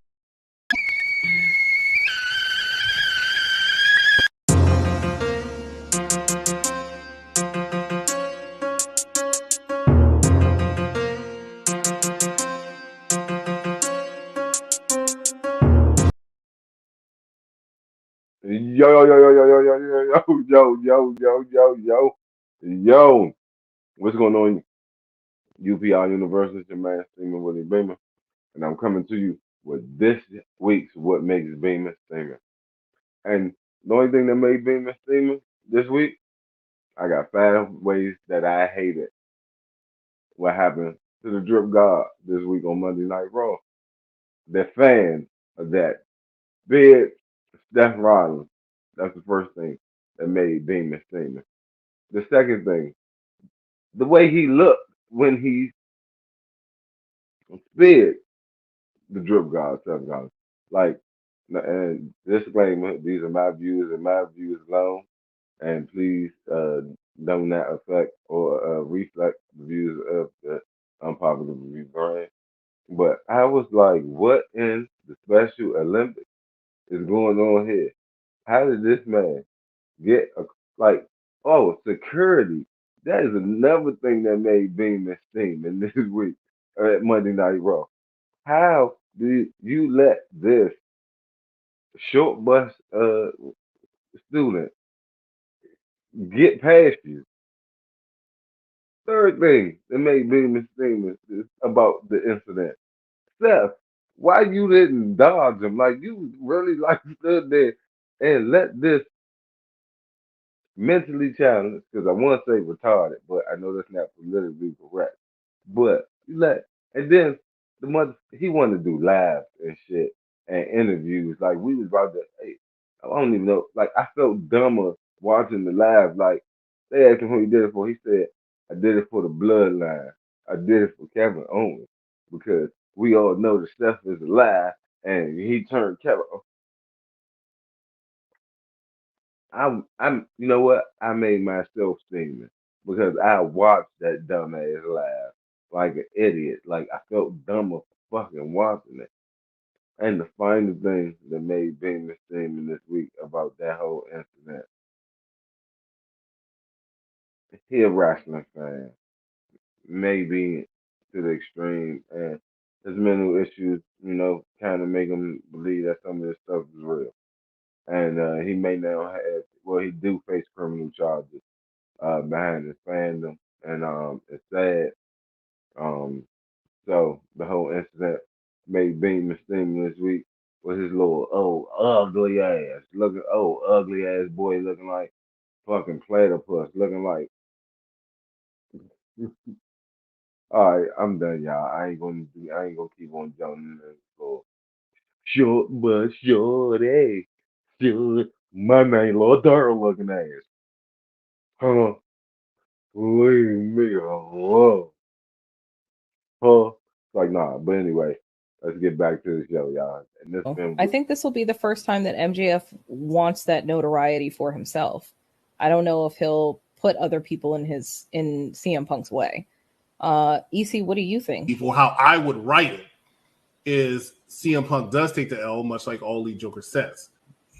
Yo. What's going on? UPR Universal, it's your man, Steamer Willie Beamer, and I'm coming to you with this week's What Makes Beamer Steamer. And the only thing that made Beamer Steamer this week, I got 5 ways that I hated what happened to the Drip God this week on Monday Night Raw. The fan of that big Steph Rollins. That's the first thing that made Beamer Steamer. The second thing, the way he looked when he speared the Drip God, Steph God. Like, and disclaimer, these are my views and my views alone. And please do not affect or reflect the views of the unpopular review brand. But I was like, what in the Special Olympics is going on here? How did this man get security? That is another thing that made Beam and Steam in this week at Monday Night Raw. How did you let this short bus student get past you? Third thing that made Beam and Steam is about the incident. Seth, why you didn't dodge him? Like, you really stood there and let this mentally challenged, because I want to say retarded, but I know that's not politically correct. But and then he wanted to do live and shit and interviews. Like, we was about to, hey, I don't even know. Like, I felt dumber watching the live. Like, they asked him who he did it for. He said, I did it for the bloodline. I did it for Kevin Owens because we all know that Steph is alive and he turned Kevin. You know what? I made myself statement because I watched that dumbass laugh like an idiot. Like, I felt dumber for fucking watching it. And the final thing that made Beam the statement this week about that whole incident, he a wrestling fan, maybe to the extreme, and his mental issues, kind of make him believe that some of this stuff is real. And he may now he do face criminal charges behind his fandom, and it's sad. So the whole incident made Beam Steam this week with his little ugly ass ugly ass boy looking like fucking platypus, looking like. All right, I'm done, y'all. I ain't gonna keep on jumping in the floor. Short but short, hey, short. My name Lord Darrell looking ass. Huh? Leave me alone. Huh? Like, nah, but anyway, let's get back to the show, y'all. And this I think this will be the first time that MJF wants that notoriety for himself. I don't know if he'll put other people in CM Punk's way. EC, what do you think? For how I would write it is CM Punk does take the L, much like All Elite Joker says.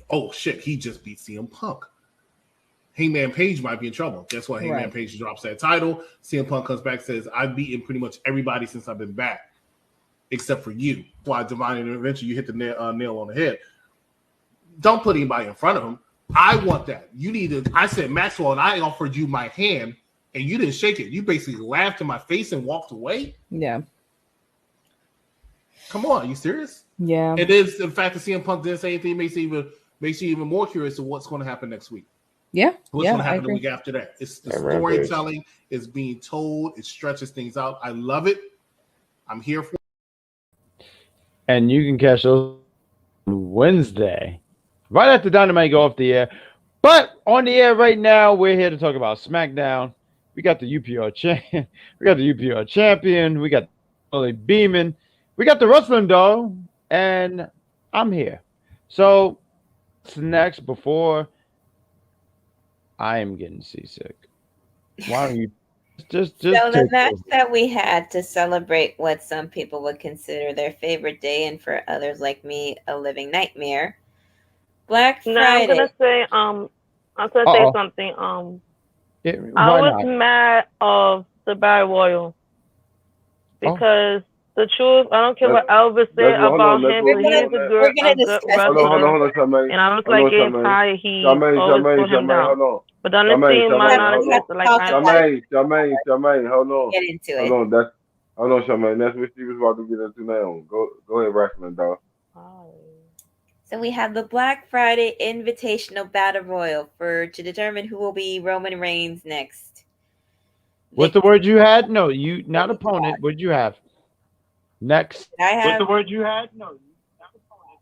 Oh shit, he just beat CM Punk. Hangman Page might be in trouble. Guess what? Hangman Page drops that title. CM Punk comes back and says, I've beaten pretty much everybody since I've been back, except for you. Why Divine Intervention, you hit the nail on the head. Don't put anybody in front of him. I want that. You need to. I said, Maxwell, and I offered you my hand, and you didn't shake it. You basically laughed in my face and walked away. Yeah. Come on, are you serious? Yeah. And then the fact that CM Punk didn't say anything makes you even more curious of what's going to happen next week. Yeah. What's going to happen the week after that? It's the storytelling is being told. It stretches things out. I love it. I'm here for it. And you can catch those Wednesday, right after Dynamite go off the air. But on the air right now, we're here to talk about SmackDown. We got the UPR champion. We got the UPR champion. We got Willie Beeman. We got the wrestling doll, and I'm here. So, what's next before I am getting seasick? Why don't you just so the match that we had to celebrate what some people would consider their favorite day, and for others like me, a living nightmare. Black Friday. I'm gonna say something. I was mad of the Battle Royal because the truth, I don't care what Elvis said about him, but he is a good wrestler. And I was like getting tired. He always put him down. But then the team might not have like Charmaine, hold on. Get into it. Hold on, Charmaine. That's what she was about to get into now. Go ahead, wrestling dog. So we have the Black Friday Invitational Battle Royal to determine who will be Roman Reigns next. What's the word you had? No, you not opponent. What'd you have? Next. What's the word you had? No, not opponent.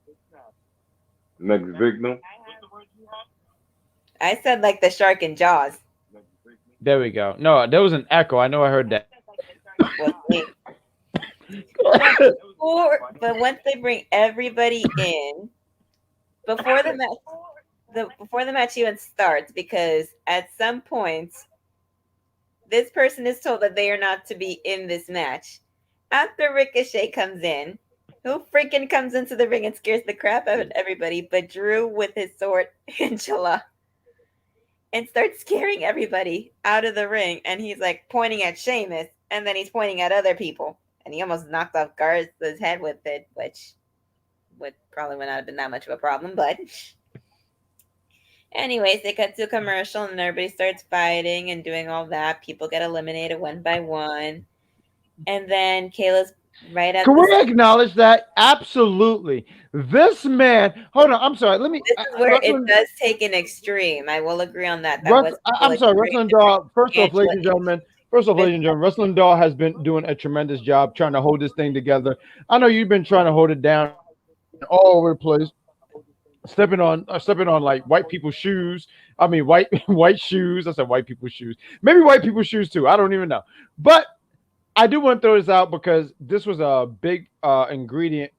Next victim. I said like the shark in Jaws. There we go. No, there was an echo. I know I heard that. But once they bring everybody in, before the match even starts, because at some point this person is told that they are not to be in this match. After Ricochet comes in, who freaking comes into the ring and scares the crap out of everybody but Drew with his sword Angela, and starts scaring everybody out of the ring, and he's like pointing at Sheamus, and then he's pointing at other people, and he almost knocked off Garza's head with it, which probably would not have been that much of a problem, but anyways, they cut to a commercial and everybody starts fighting and doing all that. People get eliminated one by one. And then Kayla's right at Can we acknowledge that? Absolutely. This man, hold on, I'm sorry. Let me. This is where it does take an extreme. I will agree on that. I'm sorry, Wrestling Doll. First off, ladies and gentlemen, Wrestling Doll has been doing a tremendous job trying to hold this thing together. I know you've been trying to hold it down all over the place, stepping on like white people's shoes. I mean, white shoes. I said white people's shoes. Maybe white people's shoes too. I don't even know. But I do want to throw this out because this was a big ingredient.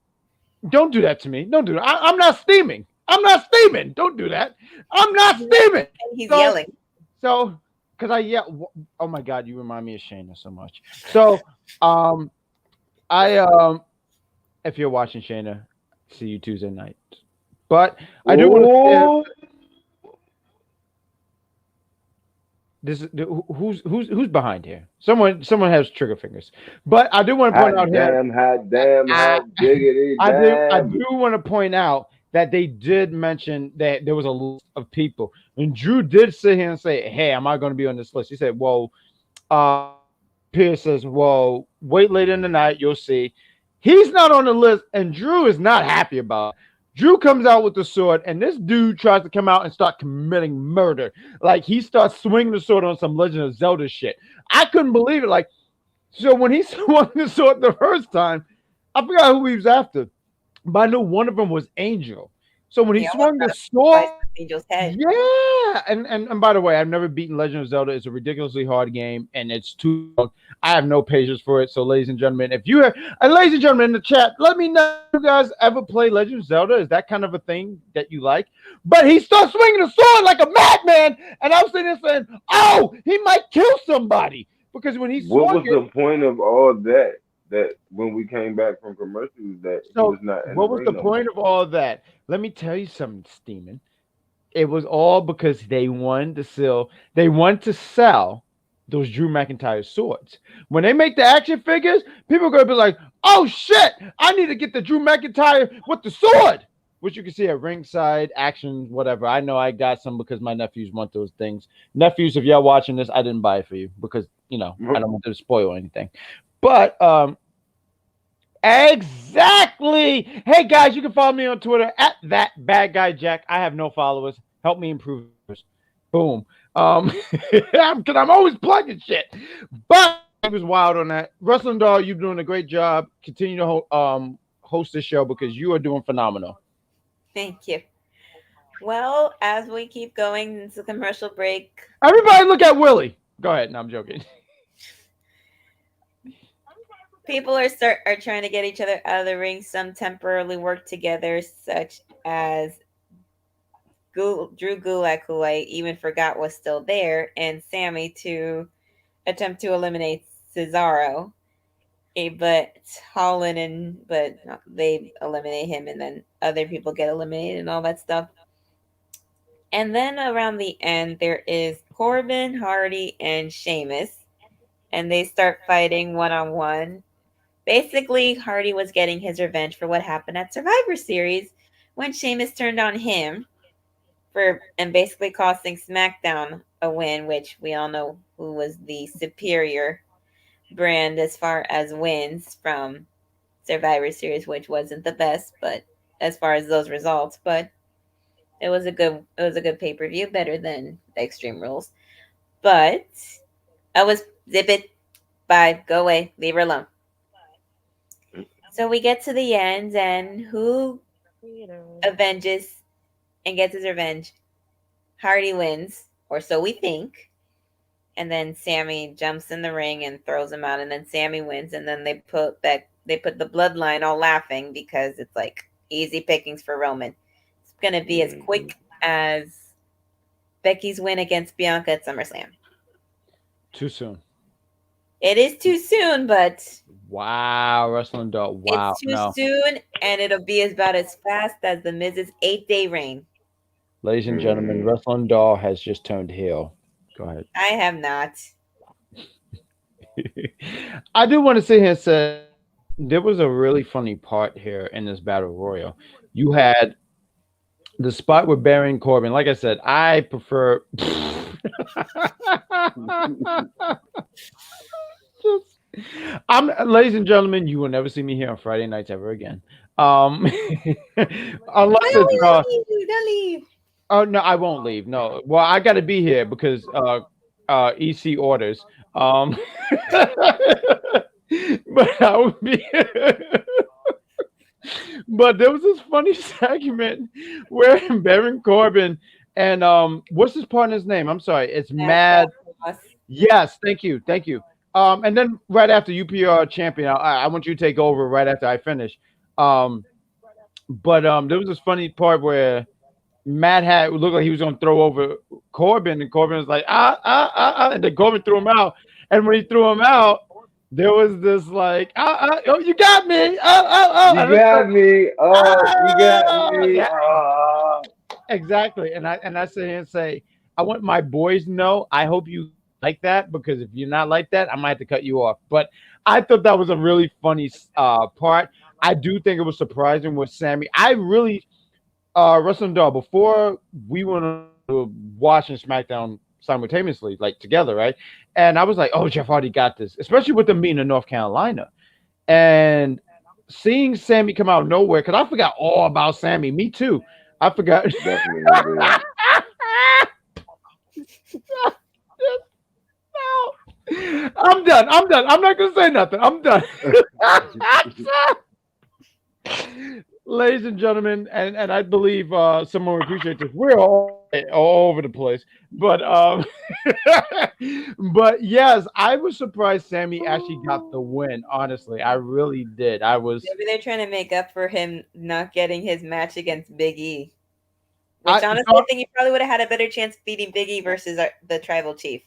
Don't do that to me. Don't do that. I'm not steaming. Don't do that. I'm not steaming. He's yelling. So, because I yell. Oh my God, you remind me of Shayna so much. So, if you're watching Shayna, see you Tuesday night. But I do want to. Who's behind here? Someone has trigger fingers. But I do want to point out I do want to point out that they did mention that there was a list of people, and Drew did sit here and say, "Hey, am I going to be on this list?" He said, "Well," Pierce says, "Well, wait later in the night, you'll see." He's not on the list, and Drew is not happy about it. Drew comes out with the sword, and this dude tries to come out and start committing murder. Like, he starts swinging the sword on some Legend of Zelda shit. I couldn't believe it. Like, so when he swung the sword the first time, I forgot who he was after, but I knew one of them was Angel. So when he swung the sword, Angel's head. yeah. And by the way, I've never beaten Legend of Zelda. It's a ridiculously hard game, and it's too long. I have no patience for it. So, ladies and gentlemen, if you have, and ladies and gentlemen in the chat, let me know if you guys ever play Legend of Zelda. Is that kind of a thing that you like? But he starts swinging the sword like a madman, and I was sitting there saying, "Oh, he might kill somebody." Because when he What swung was the point of all that? That when we came back from commercials, that he was not in what the was ring the no point more. of all that? Let me tell you something, Steeman. It was all because they wanted to sell. They want to sell those Drew McIntyre swords. When they make the action figures, people are gonna be like, "Oh shit! I need to get the Drew McIntyre with the sword," which you can see at ringside, action, whatever. I know I got some because my nephews want those things. Nephews, if y'all watching this, I didn't buy it for you because I don't want to spoil anything. But exactly. Hey guys, you can follow me on Twitter at that bad guy Jack. I have no followers. Help me improve. Boom. Because I'm always plugging shit. But he was wild on that. Wrestling Doll, you're doing a great job. Continue to host this show because you are doing phenomenal. Thank you. Well, as we keep going into commercial break, everybody look at Willie. Go ahead. No, I'm joking. People are trying to get each other out of the ring. Some temporarily work together, such as Drew Gulak, who I even forgot was still there, and Sammy to attempt to eliminate Ceasaro. But Holland they eliminate him, and then other people get eliminated and all that stuff. And then around the end, there is Corbin, Hardy, and Sheamus, and they start fighting one-on-one. Basically, Hardy was getting his revenge for what happened at Survivor Series when Sheamus turned on him and basically costing SmackDown a win, which we all know who was the superior brand as far as wins from Survivor Series, which wasn't the best, but as far as those results, but it was a good pay-per-view, better than the Extreme Rules. But I was zip it, bye, go away, leave her alone. So we get to the end, and who avenges and gets his revenge? Hardy wins, or so we think. And then Sammy jumps in the ring and throws him out, and then Sammy wins, and then they put the Bloodline all laughing because it's like easy pickings for Roman. It's gonna be as quick as Becky's win against Bianca at SummerSlam. Too soon. It is too soon, but wow, Wrestling Doll. Wow, it's too soon, and it'll be about as fast as the Miz's 8-day reign. Ladies and gentlemen, Wrestling Doll has just turned heel. Go ahead. I have not. I do want to sit here and say there was a really funny part here in this Battle Royal. You had the spot with Baron and Corbin. Like I said, I prefer. Ladies and gentlemen, you will never see me here on Friday nights ever again. Unless it's don't leave. Oh no, I won't leave. No, well, I got to be here because EC orders. But I would be. But there was this funny segment where Baron Corbin and what's his partner's name? I'm sorry, it's Mad. Yes, thank you. And then right after UPR champion, I want you to take over right after I finish. But there was this funny part where Matt had looked like he was gonna throw over Corbin, and Corbin was like, and then Corbin threw him out. And when he threw him out, there was this like, oh, you got me, you got me, you got me, exactly. And I sit here and say, I want my boys to know. I hope you like that, because if you're not like that, I might have to cut you off. But I thought that was a really funny part. I do think it was surprising with Sammy. I really. Wrestling Doll, before we went to watching SmackDown simultaneously, like together, right? And I was like, oh, Jeff Hardy got this, especially with them being in North Carolina. And seeing Sammy come out of nowhere, because I forgot all about Sammy. Me too. I forgot. Definitely. No. I'm done. I'm not going to say nothing. I'm done. ladies and gentlemen, and I believe someone will appreciate this. We're all over the place, but but yes, I was surprised Sammy actually got the win. Honestly, I really did. I was. Maybe they're trying to make up for him not getting his match against Big E. Which honestly, I think he probably would have had a better chance beating Big E versus the Tribal Chief.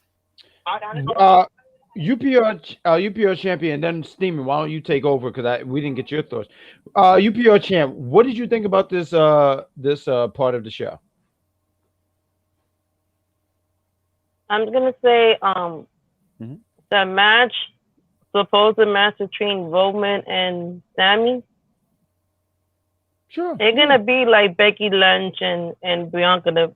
UPR champion, then Steamer. Why don't you take over? Because we didn't get your thoughts. UPR champ, what did you think about this part of the show? I'm gonna say the match, supposed match between Roman and Sammy. Sure. It's gonna be like Becky Lynch and Bianca.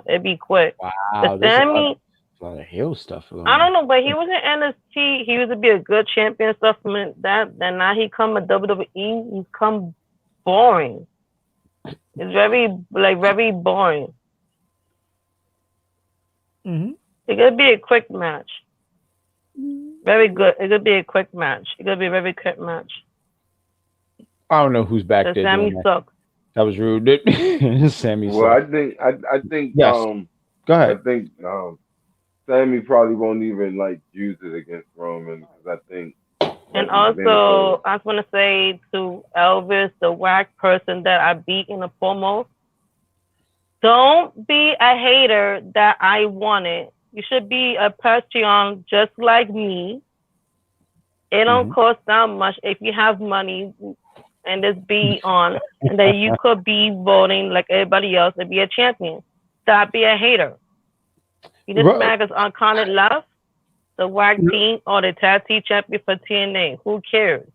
It'd be quick. Wow. Sammy. A lot of heel stuff. I don't know, but he was in NXT. He used to be a good champion stuff from that. Then now he come to WWE. He's come boring. It's very boring. Mm-hmm. It could be a quick match. Very good. It could be a quick match. It could be a very quick match. I don't know who's back there. Sammy sucks. That was rude. Sammy. Well, sucks. I think. Yes. Go ahead. I think Sammy probably won't even use it against Roman because I think. And also, I was gonna say to Elvis, the whack person that I beat in the promo, don't be a hater that I wanted. You should be a Patreon just like me. It don't cost that much if you have money and just be on, and then you could be voting like everybody else and be a champion. Stop being a hater. You just mad because Uncounted left, the WAC team or the tag team champion for TNA. Who cares?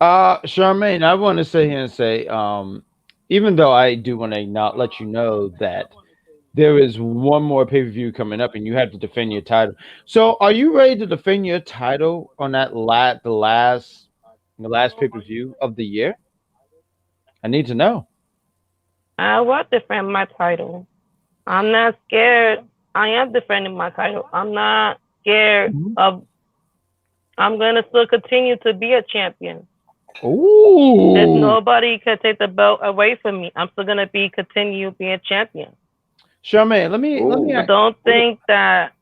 Charmaine, I want to sit here and say, even though I do want to not let you know that there is one more pay-per-view coming up and you have to defend your title. So are you ready to defend your title on that the last pay-per-view of the year? I need to know. I will defend my title. I'm not scared. I am defending my title. I'm not scared of. I'm gonna still continue to be a champion. Ooh. There's nobody can take the belt away from me. I'm still gonna continue being a champion. Charmaine, let me. Don't think that.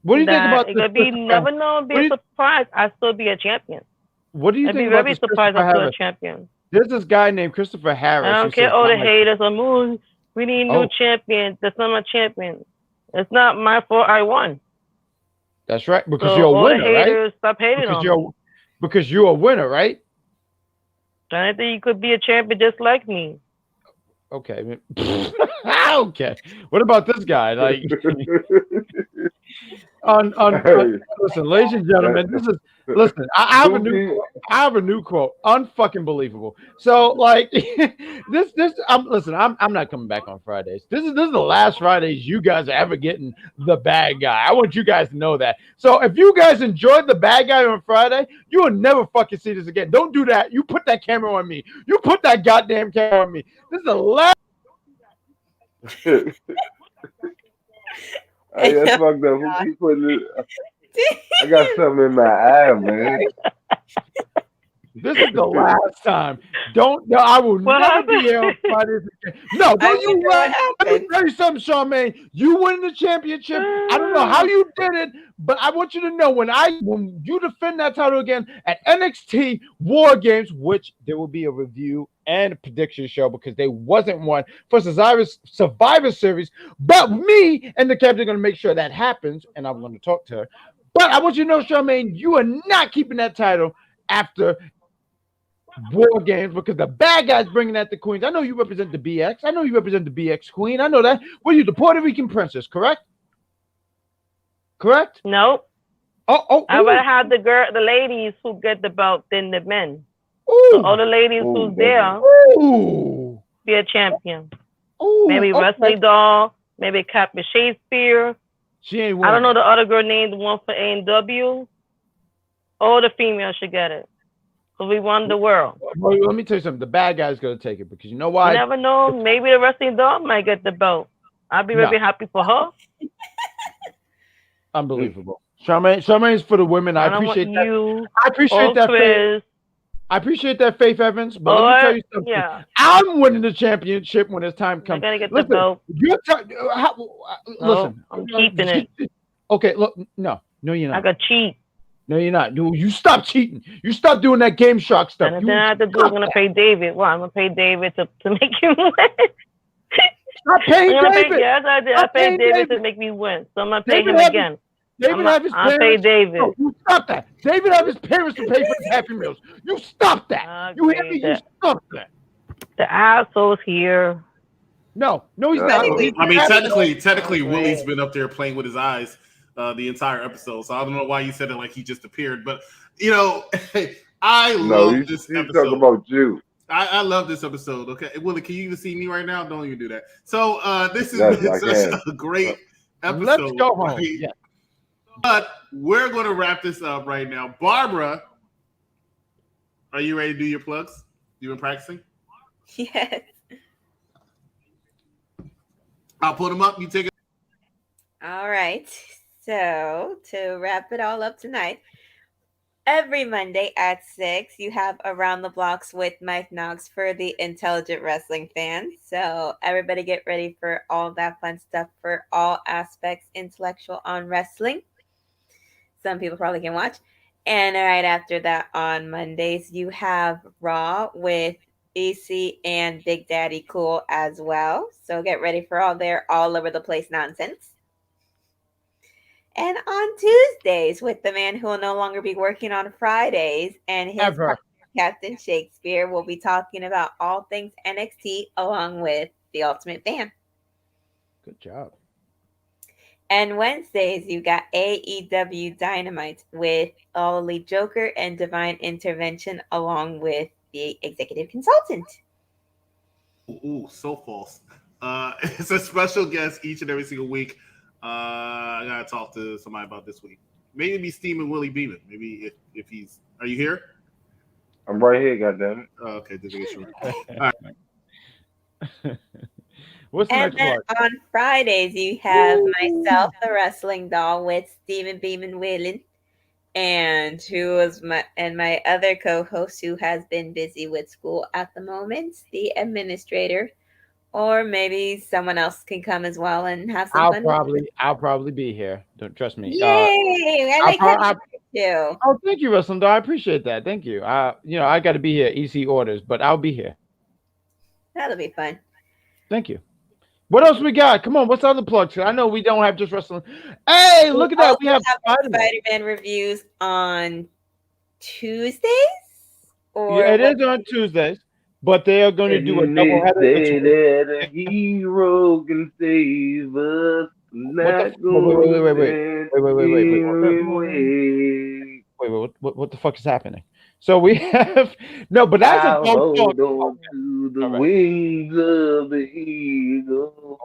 What do you think about it? Could be never know. Be a surprise. I still be a champion. What do you I'd think be about very surprised I'm still a champion. There's this guy named Christopher Harris. I don't care all the haters. We need new champions. That's not my champion. It's not my fault. I won. That's right, because you're a winner, haters, right? Stop hating on me. Because you're a winner, right? I think you could be a champion just like me. Okay. Okay. What about this guy? Like, listen, ladies and gentlemen, listen. I have a new quote. Unfucking believable. So, like, I'm not coming back on Fridays. This is the last Fridays you guys are ever getting the bad guy. I want you guys to know that. So, if you guys enjoyed the bad guy on Friday, you will never fucking see this again. Don't do that. You put that camera on me. You put that goddamn camera on me. This is the last. Hey, that's fucked up. Who keep putting it? I got something in my eye, man. This is the last time. I will never be here on Fridays again. No, don't you run. Let me tell you something, Charmaine. You win the championship. I don't know how you did it, but I want you to know when you defend that title again at NXT War Games, which there will be a review and a prediction show because there wasn't one for Survivor Series. But me and the captain are going to make sure that happens, and I'm going to talk to her. But I want you to know, Charmaine, you are not keeping that title after War Games because the bad guy's bringing that to Queens. I know you represent the BX. I know you represent the BX Queen. I know that. What are you, the Puerto Rican princess, correct? Correct? Nope. I would have the ladies who get the belt than the men. So all the ladies who's there be a champion. Maybe Wesley Doll, maybe Captain Shakespeare. She ain't. I don't know the other girl named the one for A&W. All the females should get it. Because we won the world. Well, let me tell you something. The bad guy's going to take it because you know why? You never know. Maybe the Wrestling Doll might get the belt. I'll be really happy for her. Unbelievable. Charmaine's for the women. I appreciate that. I appreciate that. I appreciate that, Faith Evans, but let me tell you something. Yeah. I'm winning the championship when it's time comes. I gotta get Listen, the belt. Listen. I'm keeping it. Okay, look, no, you're not. I got cheat. No, you're not. You stop cheating. You stop doing that Game Shark stuff. And then I have to do. I'm gonna pay David. Well, I'm gonna pay David to make him win. Stop paying David. Yes, I did. I paid David to make me win, so I'm gonna pay him again. David have his parents. I pay David. No, you stop that. David have his parents to pay for his Happy Meals. You stop that. You hear me? You stop that. The asshole's here. No, he's not. I mean, technically, Willie's been up there playing with his eyes the entire episode. So I don't know why you said it like he just appeared, but I love this episode. Talking about you. I love this episode. Okay, Willie, can you even see me right now? Don't even do that. So this is such a great episode. Let's go home. Right? Yeah. But we're going to wrap this up right now. Barbara, are you ready to do your plugs? You been practicing? Yes. I'll put them up. You take it. All right. So to wrap it all up tonight, every Monday at 6, you have Around the Blocks with Mike Knox for the intelligent wrestling fans. So everybody get ready for all that fun stuff for all aspects intellectual on wrestling. Some people probably can watch. And right after that on Mondays, you have Raw with EC and Big Daddy Cool as well. So get ready for all their all over the place nonsense. And on Tuesdays with the man who will no longer be working on Fridays and his partner, Captain Shakespeare, will be talking about all things NXT along with the Ultimate Fan. Good job. And Wednesdays, you got AEW Dynamite with All Elite Joker and Divine Intervention along with the executive consultant. Ooh, so false. It's a special guest each and every single week. I gotta talk to somebody about this week. Maybe be steaming Willie Beeman. Maybe if he's. Are you here? I'm right here. Goddammit. Oh, okay, this is true. All right. What's the and next then part? on Fridays, you have myself, the wrestling doll, with Stephen Beeman Whalen, and my other co-host who has been busy with school at the moment, the administrator, or maybe someone else can come as well and have some fun. I'll probably be here. Don't trust me. Yay! Oh, thank you, Wrestling Doll. I appreciate that. Thank you. I got to be here. EC orders, but I'll be here. That'll be fun. Thank you. What else we got? Come on, what's other plugs? I know we don't have just wrestling. Hey, look at that. We have Spider-Man reviews on Tuesdays? Yeah, it is on Tuesdays, but they are going to do a double header. Say that a hero can save us. Wait. What the fuck is happening? So we have but that's a hold on to the wings of the eagle.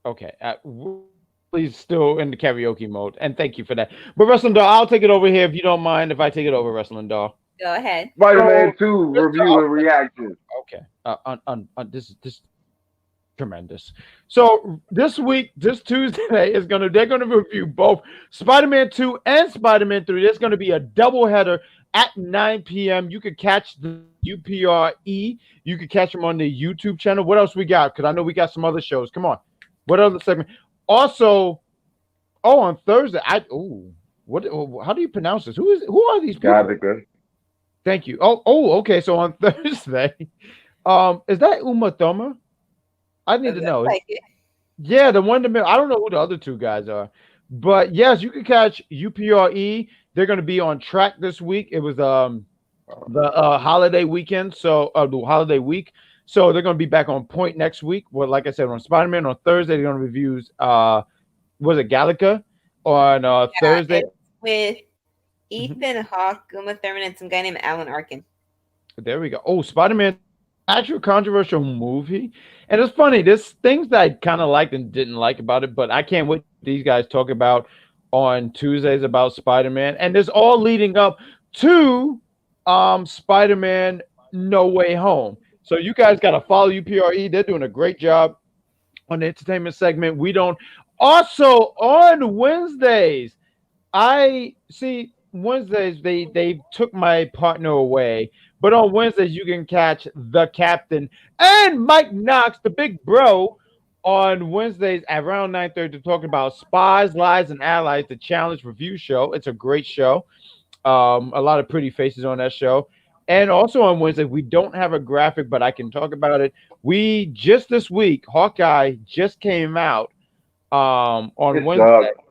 Okay. Please, still in the karaoke mode, and thank you for that. But Wrestling Doll, I'll take it over here if you don't mind. If I take it over, Wrestling Doll. Go ahead. Spider-Man 2 review and reaction. Okay. This tremendous. So this Tuesday they're gonna review both Spider-Man 2 and Spider-Man 3. There's gonna be a doubleheader at 9 p.m. You could catch the UPRE. You could catch them on the YouTube channel. What else we got? Because I know we got some other shows. Come on. What other segment? Also, on Thursday. How do you pronounce this? Who are these people? Gothica. Thank you. Okay. So on Thursday, is that Uma Thurman? I need to know. Yeah, the one in the middle. I don't know who the other two guys are. But yes, you can catch UPRE. They're going to be on track this week. It was the holiday weekend, so the holiday week. So they're going to be back on point next week. Well, like I said, on Spider-Man on Thursday, they're going to review was it Gallica on Thursday with Ethan Hawke, Uma Thurman, and some guy named Alan Arkin. There we go. Oh, Spider-Man. Actual controversial movie, and it's funny. There's things that I kind of liked and didn't like about it, but I can't wait. These guys talk about on Tuesdays about Spider-Man, and it's all leading up to Spider-Man No Way Home. So you guys got to follow UPRE. They're doing a great job on the entertainment segment. We don't. Also on Wednesdays, I see Wednesdays they took my partner away, but on Wednesdays you can catch the captain and Mike Knox, the big bro, on Wednesdays at around 9:30 to talk about Spies, Lies, and Allies, the Challenge Review Show. It's a great show. A lot of pretty faces on that show. And also on Wednesday, we don't have a graphic, but I can talk about it. We just this week, Hawkeye just came out on Good Wednesday. job.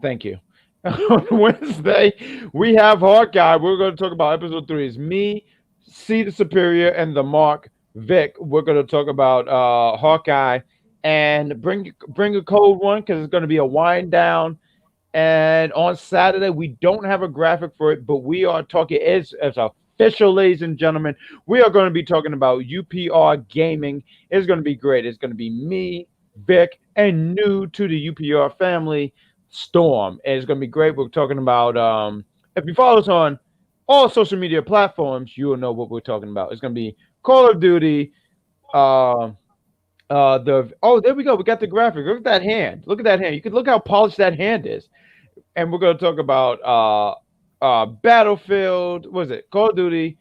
Thank you. On Wednesday, we have Hawkeye. We're going to talk about episode 3. It's me, C the Superior, and the Mark Vic. We're going to talk about Hawkeye and bring a cold one because it's going to be a wind down. And on Saturday, we don't have a graphic for it, but we are talking. It's official, ladies and gentlemen. We are going to be talking about UPR gaming. It's going to be great. It's going to be me, Vic, and new to the UPR family, Storm. And it's going to be great. We're talking about, if you follow us on all social media platforms, you will know what we're talking about. It's going to be Call of Duty. There we go. We got the graphic. Look at that hand. Look at that hand. You can look how polished that hand is. And we're going to talk about Battlefield. What is it? Call of Duty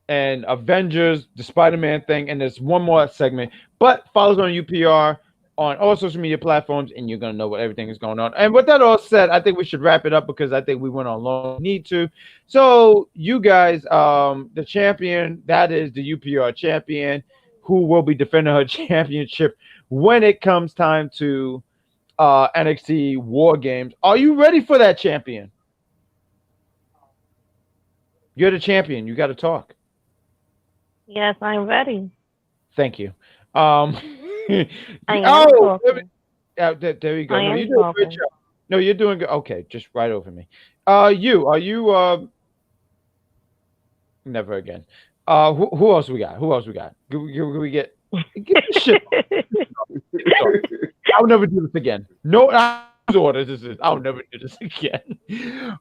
and Avengers, the Spider-Man thing. And there's one more segment. But follow us on UPR on all social media platforms, and you're going to know what everything is going on. And with that all said, I think we should wrap it up because I think we went on long. Need to. So you guys, the champion, that is the UPR champion, who will be defending her championship when it comes time to NXT War Games. Are you ready for that, champion? You're the champion. You got to talk. Yes, I'm ready. Thank you. I am talking. There you go. I No, am you're doing a great talking. job. No, you're doing good. Okay, just right over me. Are you never again. Who else we got? Can we get this shit? I'll never do this again. No, I'll never do this again.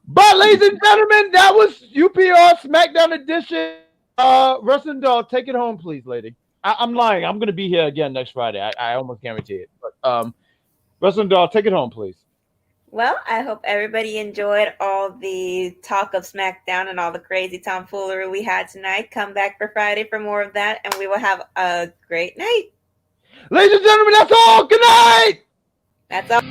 But ladies and gentlemen, that was UPR Smackdown edition. Wrestling Doll, take it home, please, lady. I'm lying. I'm gonna be here again next Friday. I almost guarantee it. But Wrestling Doll, take it home, please. Well, I hope everybody enjoyed all the talk of SmackDown and all the crazy tomfoolery we had tonight. Come back for Friday for more of that, and we will have a great night. Ladies and gentlemen, that's all. Good night. That's all.